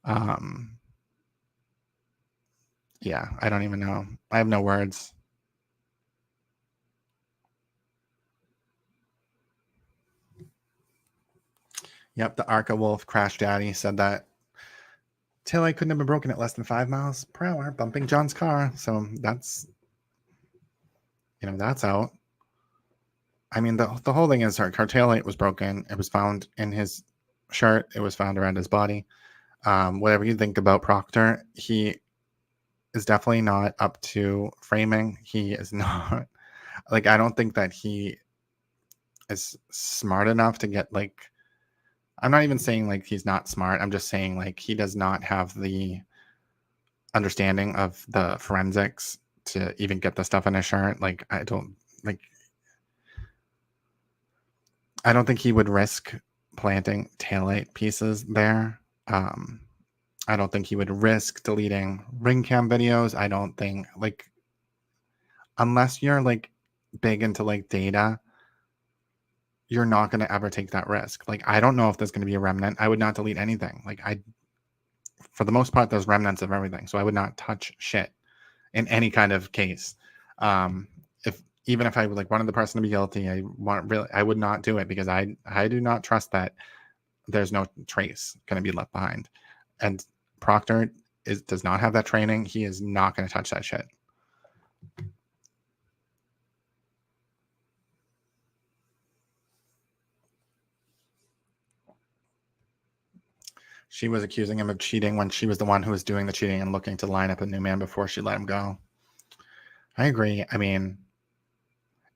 Yeah, I don't even know. I have no words. Yep, the Arca Wolf Crash Daddy said that taillight couldn't have been broken at less than 5 miles per hour, bumping John's car. So that's, that's out. I mean, the whole thing is her taillight was broken. It was found in his shirt. It was found around his body. Whatever you think about Proctor, he is definitely not up to framing. He is not, like, I don't think that he is smart enough to get, like, I'm not even saying like he's not smart. I'm just saying like he does not have the understanding of the forensics to even get the stuff in his shirt. Like, I don't think he would risk planting taillight pieces there. I don't think he would risk deleting ring cam videos. I don't think, like, unless you're like big into like data, you're not going to ever take that risk. Like, I don't know if there's going to be a remnant. I would not delete anything. Like, for the most part, there's remnants of everything. So I would not touch shit in any kind of case. Even if I would like wanted the person to be guilty, I would not do it because I do not trust that there's no trace going to be left behind. And Proctor does not have that training. He is not going to touch that shit. She was accusing him of cheating when she was the one who was doing the cheating and looking to line up a new man before she let him go. I agree. I mean,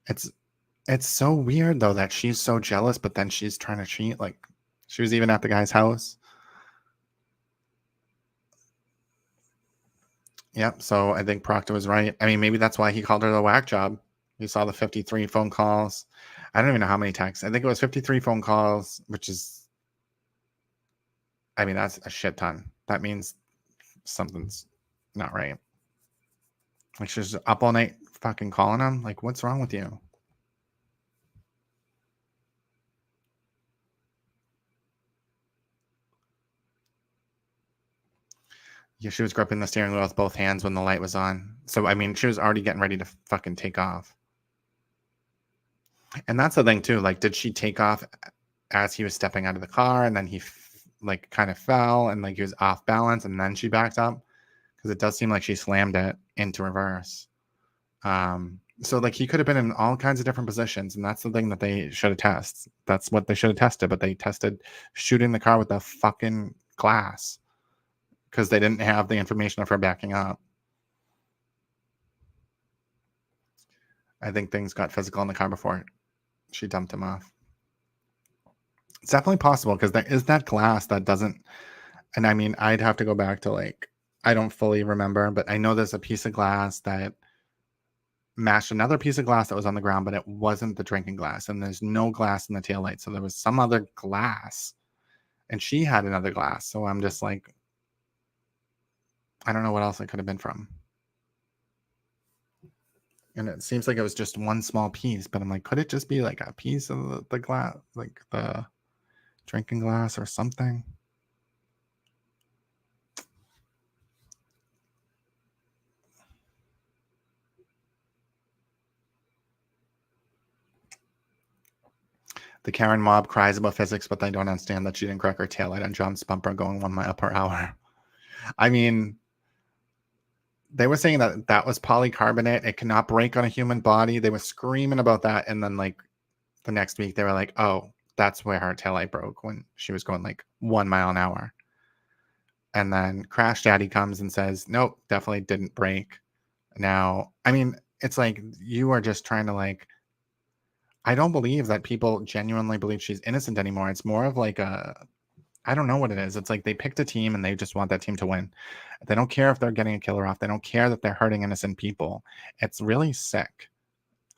it's so weird though that she's so jealous, but then she's trying to cheat. Like, she was even at the guy's house. Yep. So I think Proctor was right. I mean, maybe that's why he called her the whack job. He saw the 53 phone calls. I don't even know how many texts. I think it was 53 phone calls, which is, I mean, that's a shit ton. That means something's not right. Like, she's up all night fucking calling him. Like, what's wrong with you? Yeah, she was gripping the steering wheel with both hands when the light was on. So, I mean, she was already getting ready to fucking take off. And that's the thing, too. Like, did she take off as he was stepping out of the car and then he, like, kind of fell and, like, he was off balance and then she backed up? Because it does seem like she slammed it into reverse. So, like, he could have been in all kinds of different positions. And that's the thing that they should have tested. That's what they should have tested. But they tested shooting the car with the fucking glass. Because they didn't have the information of her backing up. I think things got physical in the car before she dumped him off. It's definitely possible because there is that glass that doesn't, and I mean, I'd have to go back to like, I don't fully remember, but I know there's a piece of glass that matched another piece of glass that was on the ground, but it wasn't the drinking glass. And there's no glass in the taillight. So there was some other glass and she had another glass. So I'm just like, I don't know what else it could have been from. And it seems like it was just one small piece, but I'm like, could it just be like a piece of the glass, like the drinking glass or something? The Karen mob cries about physics, but they don't understand that she didn't crack her taillight on John's bumper going 1 mile per hour. I mean, they were saying that that was polycarbonate. It cannot break on a human body. They were screaming about that. And then like the next week they were like, oh, that's where her taillight broke when she was going like 1 mile an hour. And then Crash Daddy comes and says, nope, definitely didn't break. Now, I mean, it's like you are just trying to like, I don't believe that people genuinely believe she's innocent anymore. It's more of like I don't know what it is. It's like they picked a team and they just want that team to win. They don't care if they're getting a killer off. They don't care that they're hurting innocent people. It's really sick.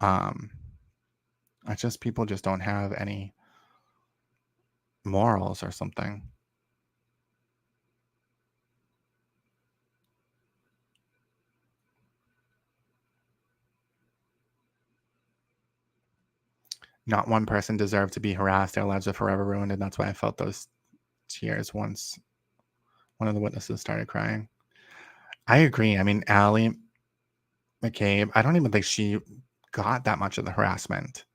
It's just people just don't have any morals or something. Not one person deserved to be harassed. Their lives are forever ruined. And that's why I felt those tears once one of the witnesses started crying. I agree. I mean, Allie McCabe, I don't even think she got that much of the harassment.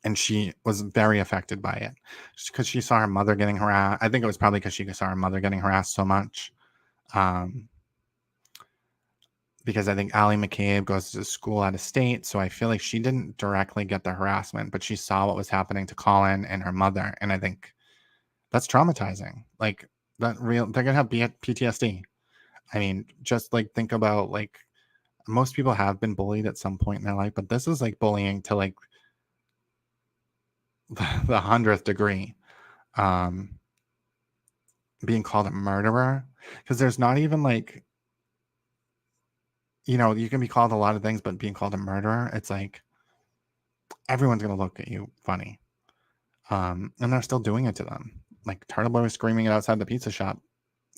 And she was very affected by it because she saw her mother getting harassed. I think it was probably because she saw her mother getting harassed so much. Because I think Allie McCabe goes to school out of state. So I feel like she didn't directly get the harassment, but she saw what was happening to Colin and her mother. And I think that's traumatizing. Like they're going to have PTSD. I mean, just like think about like most people have been bullied at some point in their life, but this is like bullying to like the 100th degree. Being called a murderer, because there's not even like, you know, you can be called a lot of things, but being called a murderer, it's like everyone's gonna look at you funny. And they're still doing it to them. Like Turtle Boy was screaming it outside the pizza shop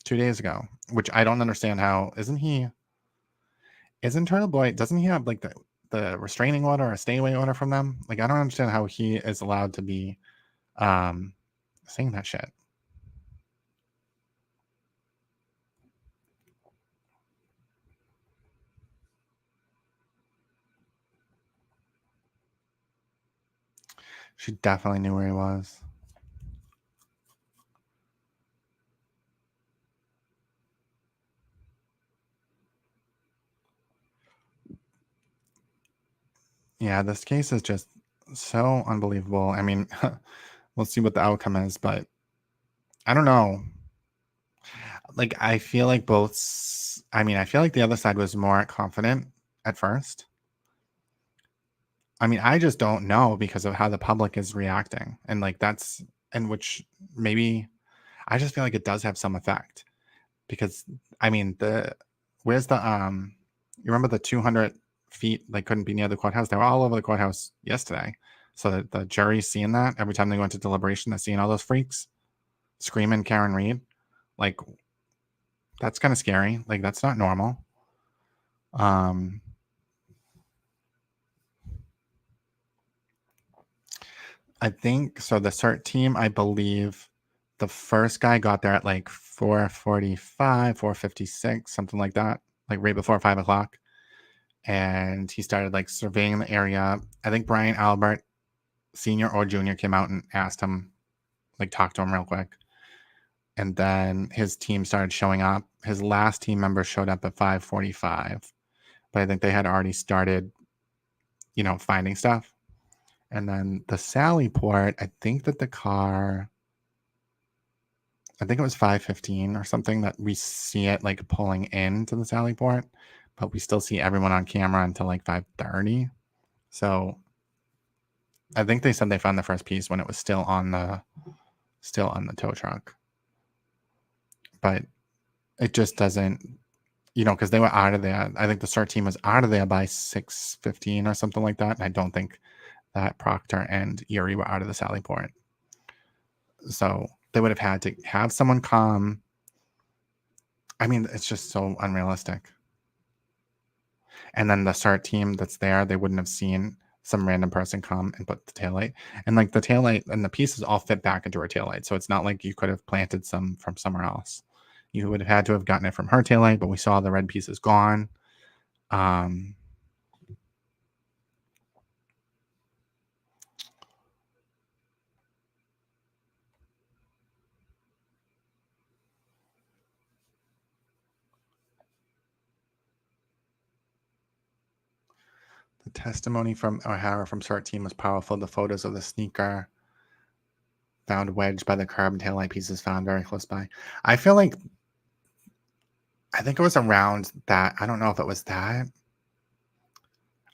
2 days ago, which I don't understand how. Isn't Turtle Boy, doesn't he have like the restraining order or stay away order from them? Like I don't understand how he is allowed to be saying that shit. She definitely knew where he was. Yeah, this case is just so unbelievable. I mean, we'll see what the outcome is, but I don't know. Like, I feel like I feel like the other side was more confident at first. I mean, I just don't know because of how the public is reacting. And like which maybe I just feel like it does have some effect. Because I mean where's the you remember the 200 feet they couldn't be near the courthouse? They were all over the courthouse yesterday. So that the jury's seeing that every time they go into deliberation, they're seeing all those freaks screaming Karen Reed. Like that's kind of scary. Like that's not normal. I think so. The SERT team, I believe the first guy got there at like 4:45, 4:56, something like that, like right before 5 o'clock. And he started like surveying the area. I think Brian Albert, senior or junior, came out and asked him, like talked to him real quick. And then his team started showing up. His last team member showed up at 5:45, but I think they had already started, you know, finding stuff. And then the Sally port, I think it was 5:15 or something that we see it like pulling into the Sally port, but we still see everyone on camera until like 5:30. So I think they said they found the first piece when it was still on the tow truck. But it just doesn't, you know, because they were out of there. I think the SERT team was out of there by 6:15 or something like that. And I don't think that Proctor and Erie were out of the Sally port. So they would have had to have someone come. I mean, it's just so unrealistic. And then the SERT team that's there, they wouldn't have seen some random person come and put the taillight. And like the taillight and the pieces all fit back into her taillight. So it's not like you could have planted some from somewhere else. You would have had to have gotten it from her taillight, but we saw the red pieces gone. The testimony from O'Hara from SERT team was powerful. The photos of the sneaker found wedged by the curb and taillight pieces found very close by. I feel like, I think it was around that. I don't know if it was that.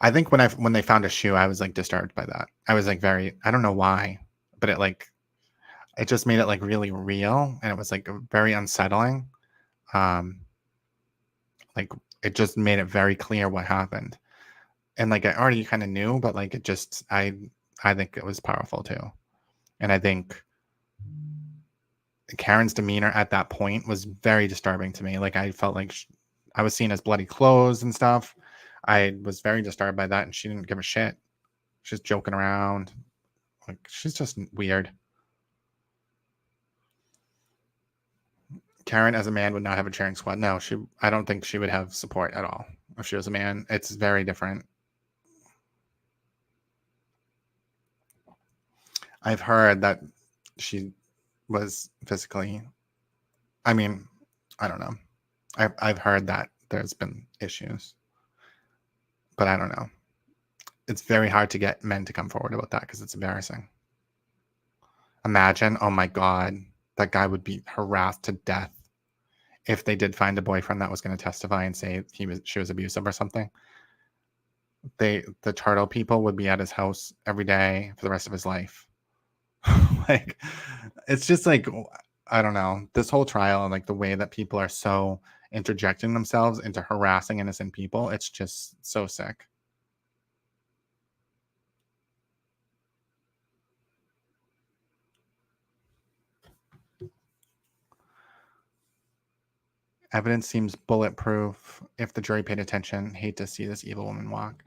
I think when they found a shoe, I was like disturbed by that. I was like I don't know why, but it just made it like really real, and it was like very unsettling. Like it just made it very clear what happened. And like I already kind of knew, but like it just I think it was powerful too. And I think Karen's demeanor at that point was very disturbing to me. Like I felt like I was seeing his bloody clothes and stuff. I was very disturbed by that, and she didn't give a shit. She's joking around. Like she's just weird. Karen as a man would not have a cheering squad. No, I don't think she would have support at all if she was a man. It's very different. I've heard that she was physically, I mean, I don't know. I've heard that there's been issues, but I don't know. It's very hard to get men to come forward about that because it's embarrassing. Imagine, oh my God, that guy would be harassed to death if they did find a boyfriend that was going to testify and say she was abusive or something. The turtle people would be at his house every day for the rest of his life. Like, it's just like, I don't know, this whole trial and like the way that people are so interjecting themselves into harassing innocent people, it's just so sick. Evidence seems bulletproof if the jury paid attention. Hate to see this evil woman walk.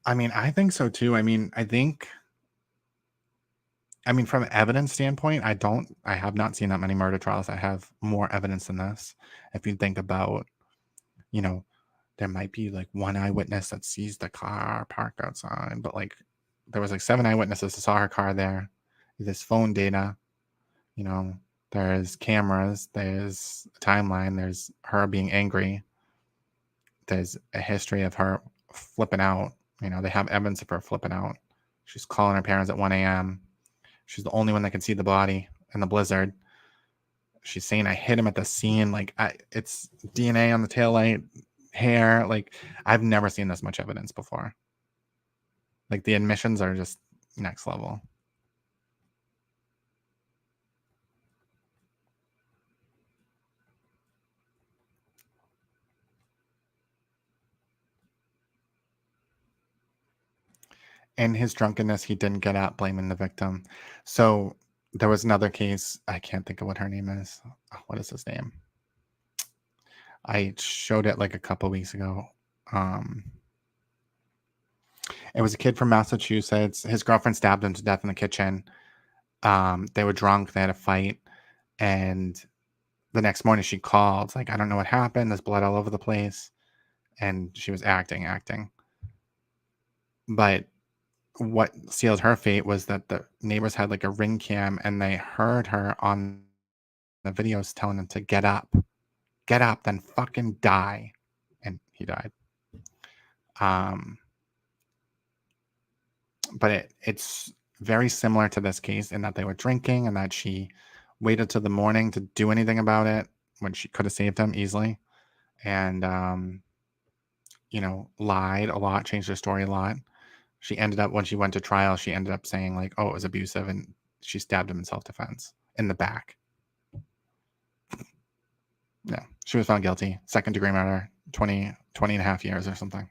I mean, I think so too. I mean, from an evidence standpoint, I have not seen that many murder trials that have more evidence than this. If you think about, you know, there might be like one eyewitness that sees the car parked outside, but like there was like 7 eyewitnesses that saw her car there. There's phone data, you know, there's cameras, there's a timeline, there's her being angry, there's a history of her flipping out. You know, they have evidence of her flipping out. She's calling her parents at 1 a.m. She's the only one that can see the body in the blizzard. She's saying, I hit him at the scene. Like, it's DNA on the taillight, hair. Like, I've never seen this much evidence before. Like, the admissions are just next level. In his drunkenness, he didn't get out blaming the victim. So there was another case. I can't think of what her name is. What is his name? I showed it like a couple weeks ago. It was a kid from Massachusetts. His girlfriend stabbed him to death in the kitchen. They were drunk. They had a fight. And the next morning she called, like, I don't know what happened. There's blood all over the place. And she was acting. But what sealed her fate was that the neighbors had like a ring cam and they heard her on the videos telling him to get up, then fucking die. And he died. But it's very similar to this case in that they were drinking and that she waited till the morning to do anything about it when she could have saved him easily. And, lied a lot, changed her story a lot. She ended up, when she went to trial, she ended up saying like, oh, it was abusive. And she stabbed him in self-defense in the back. Yeah, she was found guilty. 2nd-degree murder, 20 and a half years or something.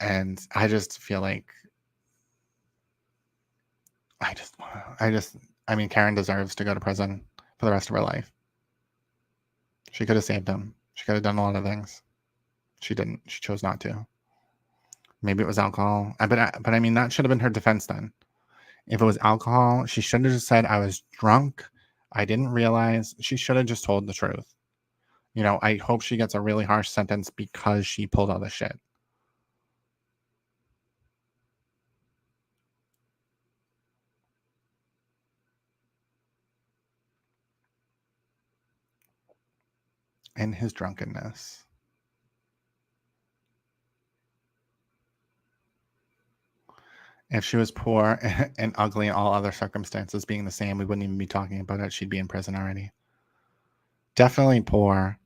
And I just feel like Karen deserves to go to prison for the rest of her life. She could have saved him. She could have done a lot of things. She didn't. She chose not to. Maybe it was alcohol. But I mean, that should have been her defense then. If it was alcohol, she should have just said, I was drunk. I didn't realize. She should have just told the truth. I hope she gets a really harsh sentence because she pulled all the shit. In his drunkenness. If she was poor and ugly in all other circumstances being the same, we wouldn't even be talking about it. She'd be in prison already. Definitely poor.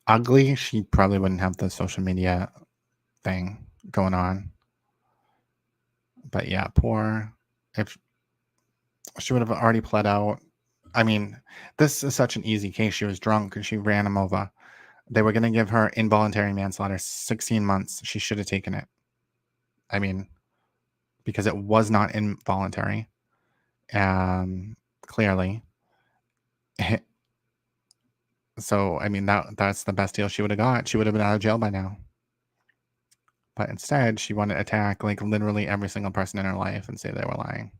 Ugly, she probably wouldn't have the social media thing going on. But yeah, poor. If she would have already pled out. I mean, this is such an easy case. She was drunk and she ran him over. They were going to give her involuntary manslaughter 16 months. She should have taken it. I mean, because it was not involuntary. Clearly. So, I mean, that's the best deal she would have got. She would have been out of jail by now. But instead, she wanted to attack like literally every single person in her life and say they were lying.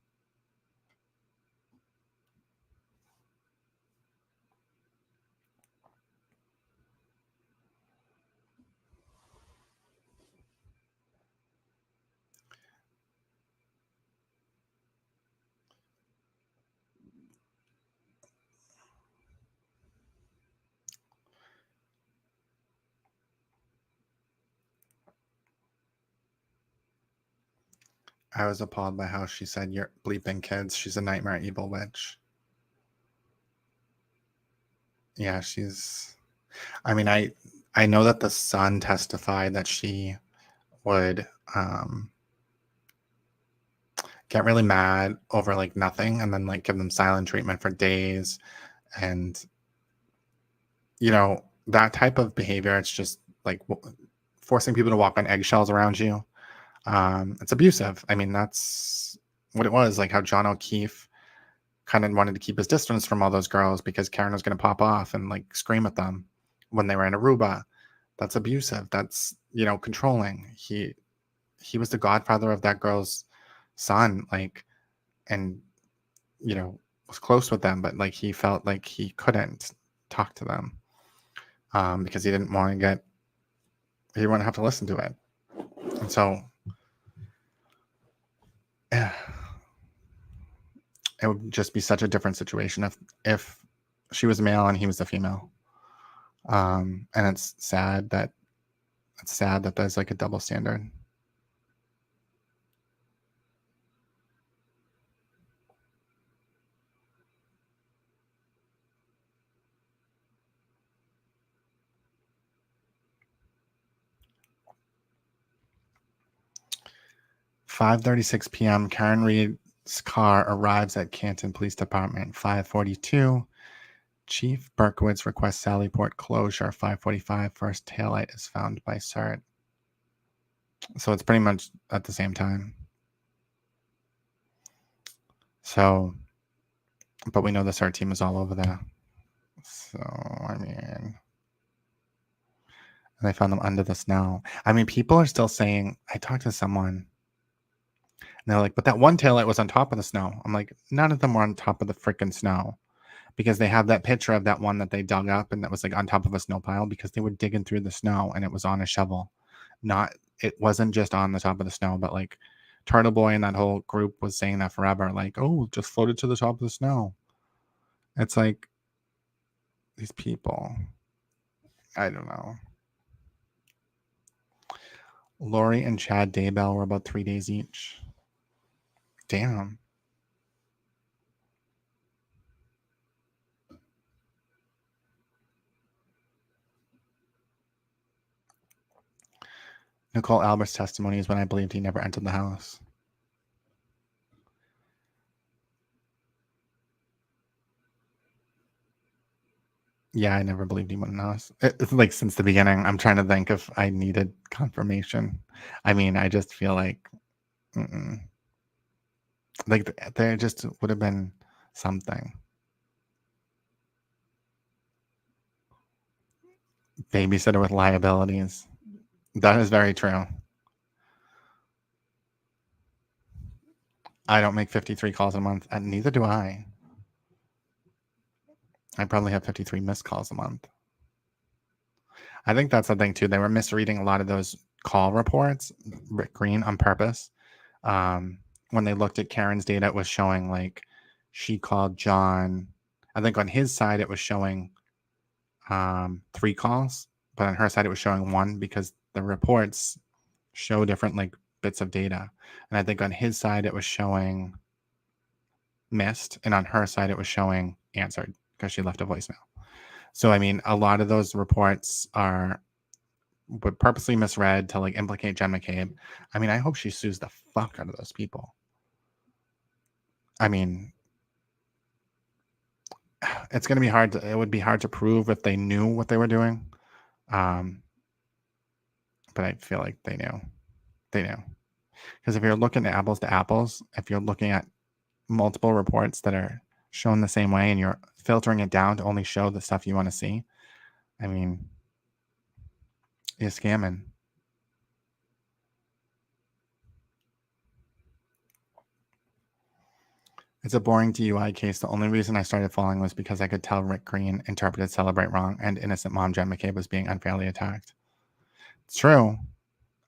I was appalled by how she said, "You're bleeping kids. She's a nightmare evil witch." Yeah, she's. I mean, I know that the son testified that she would get really mad over like nothing, and then like give them silent treatment for days, and you know that type of behavior. It's just like forcing people to walk on eggshells around you. It's abusive. I mean, that's what it was. Like how John O'Keefe kind of wanted to keep his distance from all those girls because Karen was going to pop off and like scream at them when they were in Aruba. That's abusive. That's, you know, controlling. He was the godfather of that girl's son, like, and you know, was close with them, but like he felt like he couldn't talk to them because he didn't want to get, he didn't want to have to listen to it. And so it would just be such a different situation if she was a male and he was a female. And it's sad that there's like a double standard. "5:36 p.m. Karen Reed's car arrives at Canton Police Department. 5:42. Chief Berkowitz requests Sallyport closure. 5:45. First taillight is found by SERT." So it's pretty much at the same time. So, but we know the SERT team is all over there. So, I mean, and they found them under the snow. I mean, people are still saying, I talked to someone, and they're like, but that one taillight was on top of the snow. I'm like, none of them were on top of the freaking snow, because they have that picture of that one that they dug up and that was like on top of a snow pile because they were digging through the snow and it was on a shovel. It wasn't just on the top of the snow, but like Turtle Boy and that whole group was saying that forever. Like, oh, it just floated to the top of the snow. It's like, these people, I don't know. Lori and Chad Daybell were about 3 days each. Damn. Nicole Albert's testimony is when I believed he never entered the house. Yeah, I never believed he went in the house. It's like since the beginning. I'm trying to think if I needed confirmation. I mean, I just feel like, like there just would have been something. Babysitter with liabilities. That is very true. I don't make 53 calls a month, and neither do I. I probably have 53 missed calls a month. I think that's the thing too. They were misreading a lot of those call reports, Rick Green, on purpose. When they looked at Karen's data, it was showing like she called John. I think on his side it was showing 3 calls, but on her side it was showing 1 because the reports show different like bits of data. And I think on his side it was showing missed, and on her side it was showing answered because she left a voicemail. So I mean, a lot of those reports were purposely misread to like implicate Jen McCabe. I mean, I hope she sues the fuck out of those people. I mean, it's going to be hard. It would be hard to prove if they knew what they were doing. But I feel like they knew. They knew. Because if you're looking at apples to apples, if you're looking at multiple reports that are shown the same way and you're filtering it down to only show the stuff you want to see, I mean, you're scamming. It's a boring DUI case. The only reason I started following was because I could tell Rick Green interpreted Celebrate wrong and innocent mom Jen McCabe was being unfairly attacked. It's true.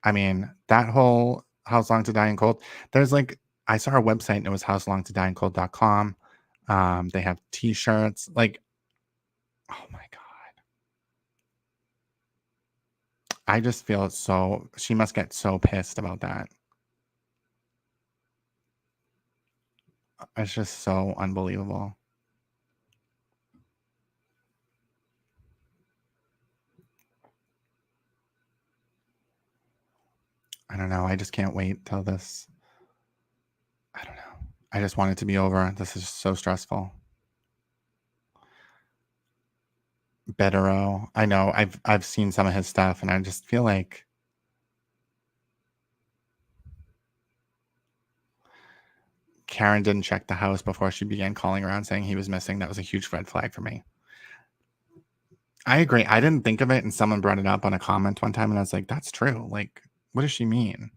I mean, that whole House Long to Die in Cold, there's like, I saw a website and it was houselongtodieIncold.com. They have t-shirts. Like, oh my God. I just feel so, she must get so pissed about that. It's just so unbelievable. I don't know. I just can't wait till this. I don't know. I just want it to be over. This is so stressful. Bettero. I know. I've seen some of his stuff, and I just feel like Karen didn't check the house before she began calling around saying he was missing. That was a huge red flag for me. I agree. I didn't think of it, and someone brought it up on a comment one time, and I was like, that's true. Like, what does she mean?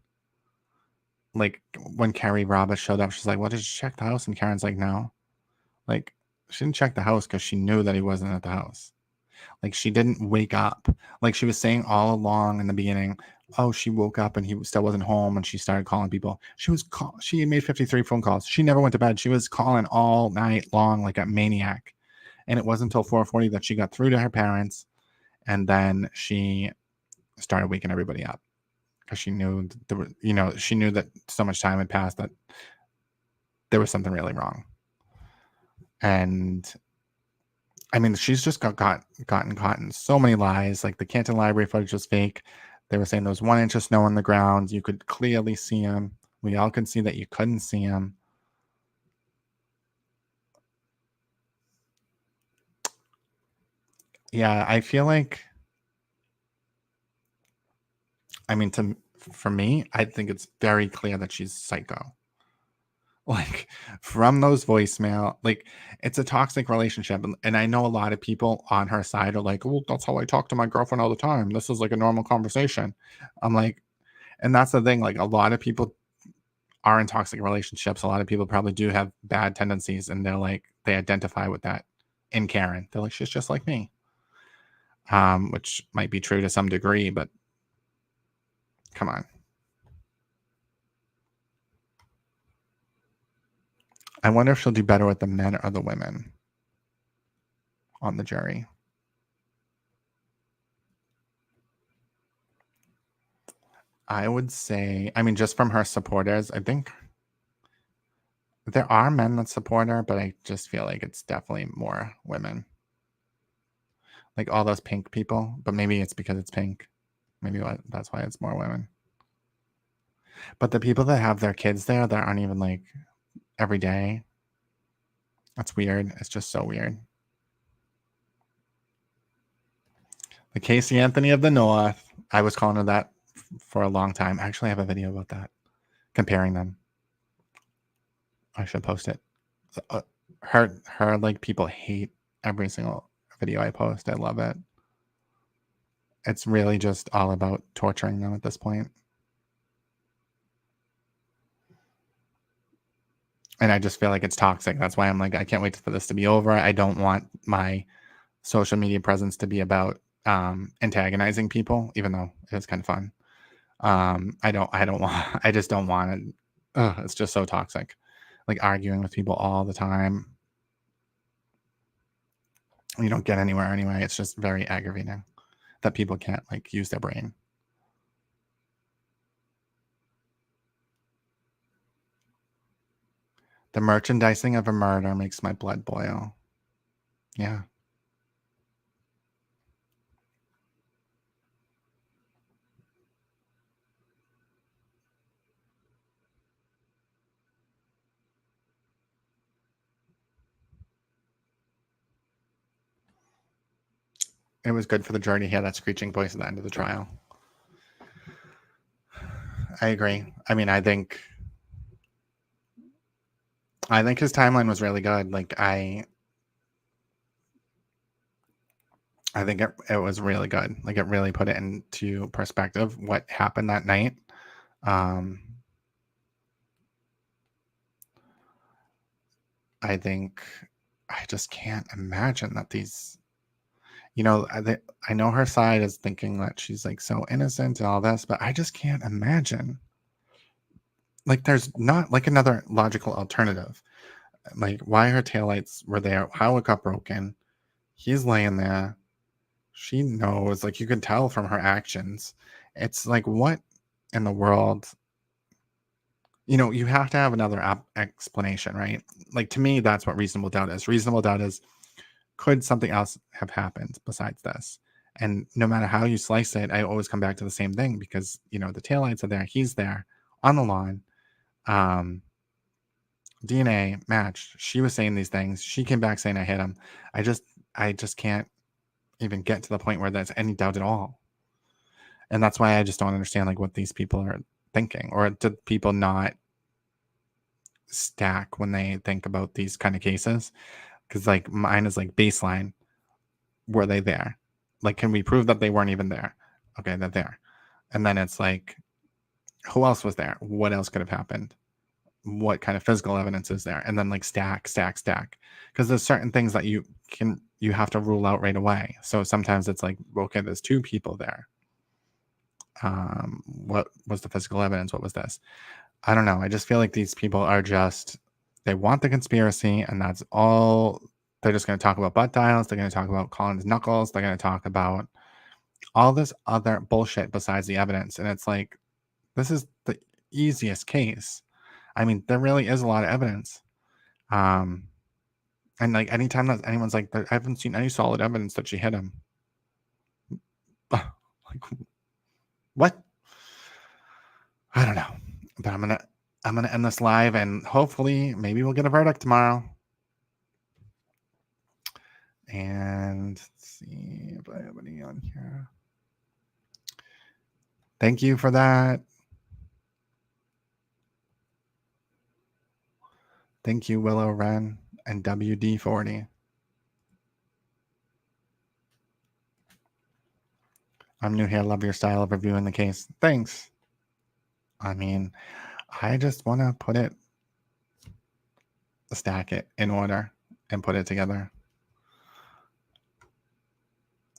Like, when Carrie Roberts showed up, she's like, well, did you check the house? And Karen's like, no. Like, she didn't check the house because she knew that he wasn't at the house. Like, she didn't wake up. Like, she was saying all along in the beginning, oh, she woke up and he still wasn't home, and she started calling people. She made 53 phone calls. She never went to bed. She was calling all night long like a maniac. And it wasn't until 4:40 that she got through to her parents, and then she started waking everybody up because she knew she knew that so much time had passed that there was something really wrong. And I mean, she's just gotten caught in so many lies. Like the Canton Library footage was fake. They were saying there was 1 inch of snow on the ground. You could clearly see him. We all could see that you couldn't see him. Yeah, I feel like, I mean, for me, I think it's very clear that she's psycho. Like, from those voicemail, like, it's a toxic relationship. And I know a lot of people on her side are like, oh, that's how I talk to my girlfriend all the time. This is like a normal conversation. I'm like, and that's the thing. Like, a lot of people are in toxic relationships. A lot of people probably do have bad tendencies, and they're like, they identify with that in Karen. They're like, she's just like me. Which might be true to some degree, but come on. I wonder if she'll do better with the men or the women on the jury. I would say, I mean, just from her supporters, I think there are men that support her, but I just feel like it's definitely more women. Like all those pink people, but maybe it's because it's pink. Maybe that's why it's more women. But the people that have their kids there that aren't even like every day, that's weird. It's just so weird. The Casey Anthony of the North. I was calling her that for a long time. I actually have a video about that, comparing them. I should post it. Her like people hate every single video I post. I love it. It's really just all about torturing them at this point. And I just feel like it's toxic. That's why I'm like, I can't wait for this to be over. I don't want my social media presence to be about antagonizing people, even though it's kind of fun. I just don't want it. It's just so toxic. Like arguing with people all the time. You don't get anywhere anyway. It's just very aggravating that people can't like use their brain. The merchandising of a murder makes my blood boil. Yeah. It was good for the jury to hear that screeching voice at the end of the trial. I agree. I mean, I think his timeline was really good. Like I think it was really good. Like it really put it into perspective what happened that night. I think I just can't imagine that these, I know her side is thinking that she's like so innocent and all this, but I just can't imagine. Like there's not like another logical alternative. Like why her taillights were there, how it got broken. He's laying there. She knows, like you can tell from her actions. It's like, what in the world? you have to have another explanation, right? Like, to me, that's what reasonable doubt is. Reasonable doubt is, could something else have happened besides this? And no matter how you slice it, I always come back to the same thing because, the taillights are there. He's there on the lawn. DNA matched. She was saying these things. She came back saying I hit him. I just can't even get to the point where there's any doubt at all. And that's why I just don't understand like what these people are thinking, or do people not stack when they think about these kind of cases? Because like mine is like baseline. Were they there? Like, can we prove that they weren't even there? Okay, they're there. And then it's like, who else was there? What else could have happened? What kind of physical evidence is there? And then like stack. Because there's certain things that you have to rule out right away. So sometimes it's like, okay, there's two people there. What was the physical evidence? What was this? I don't know. I just feel like these people are just, they want the conspiracy, and that's all. They're just going to talk about butt dials. They're going to talk about Colin's knuckles. They're going to talk about all this other bullshit besides the evidence. And it's like, this is the easiest case. I mean, there really is a lot of evidence. And like anytime that anyone's like, I haven't seen any solid evidence that she hit him. Like, what? I don't know. But I'm gonna end this live, and hopefully maybe we'll get a verdict tomorrow. And let's see if I have any on here. Thank you for that. Thank you, Willow Wren and WD40. I'm new here. Love your style of reviewing the case. Thanks. I mean, I just want to stack it in order and put it together.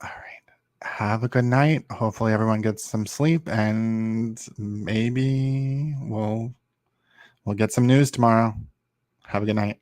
All right. Have a good night. Hopefully everyone gets some sleep, and maybe we'll get some news tomorrow. Have a good night.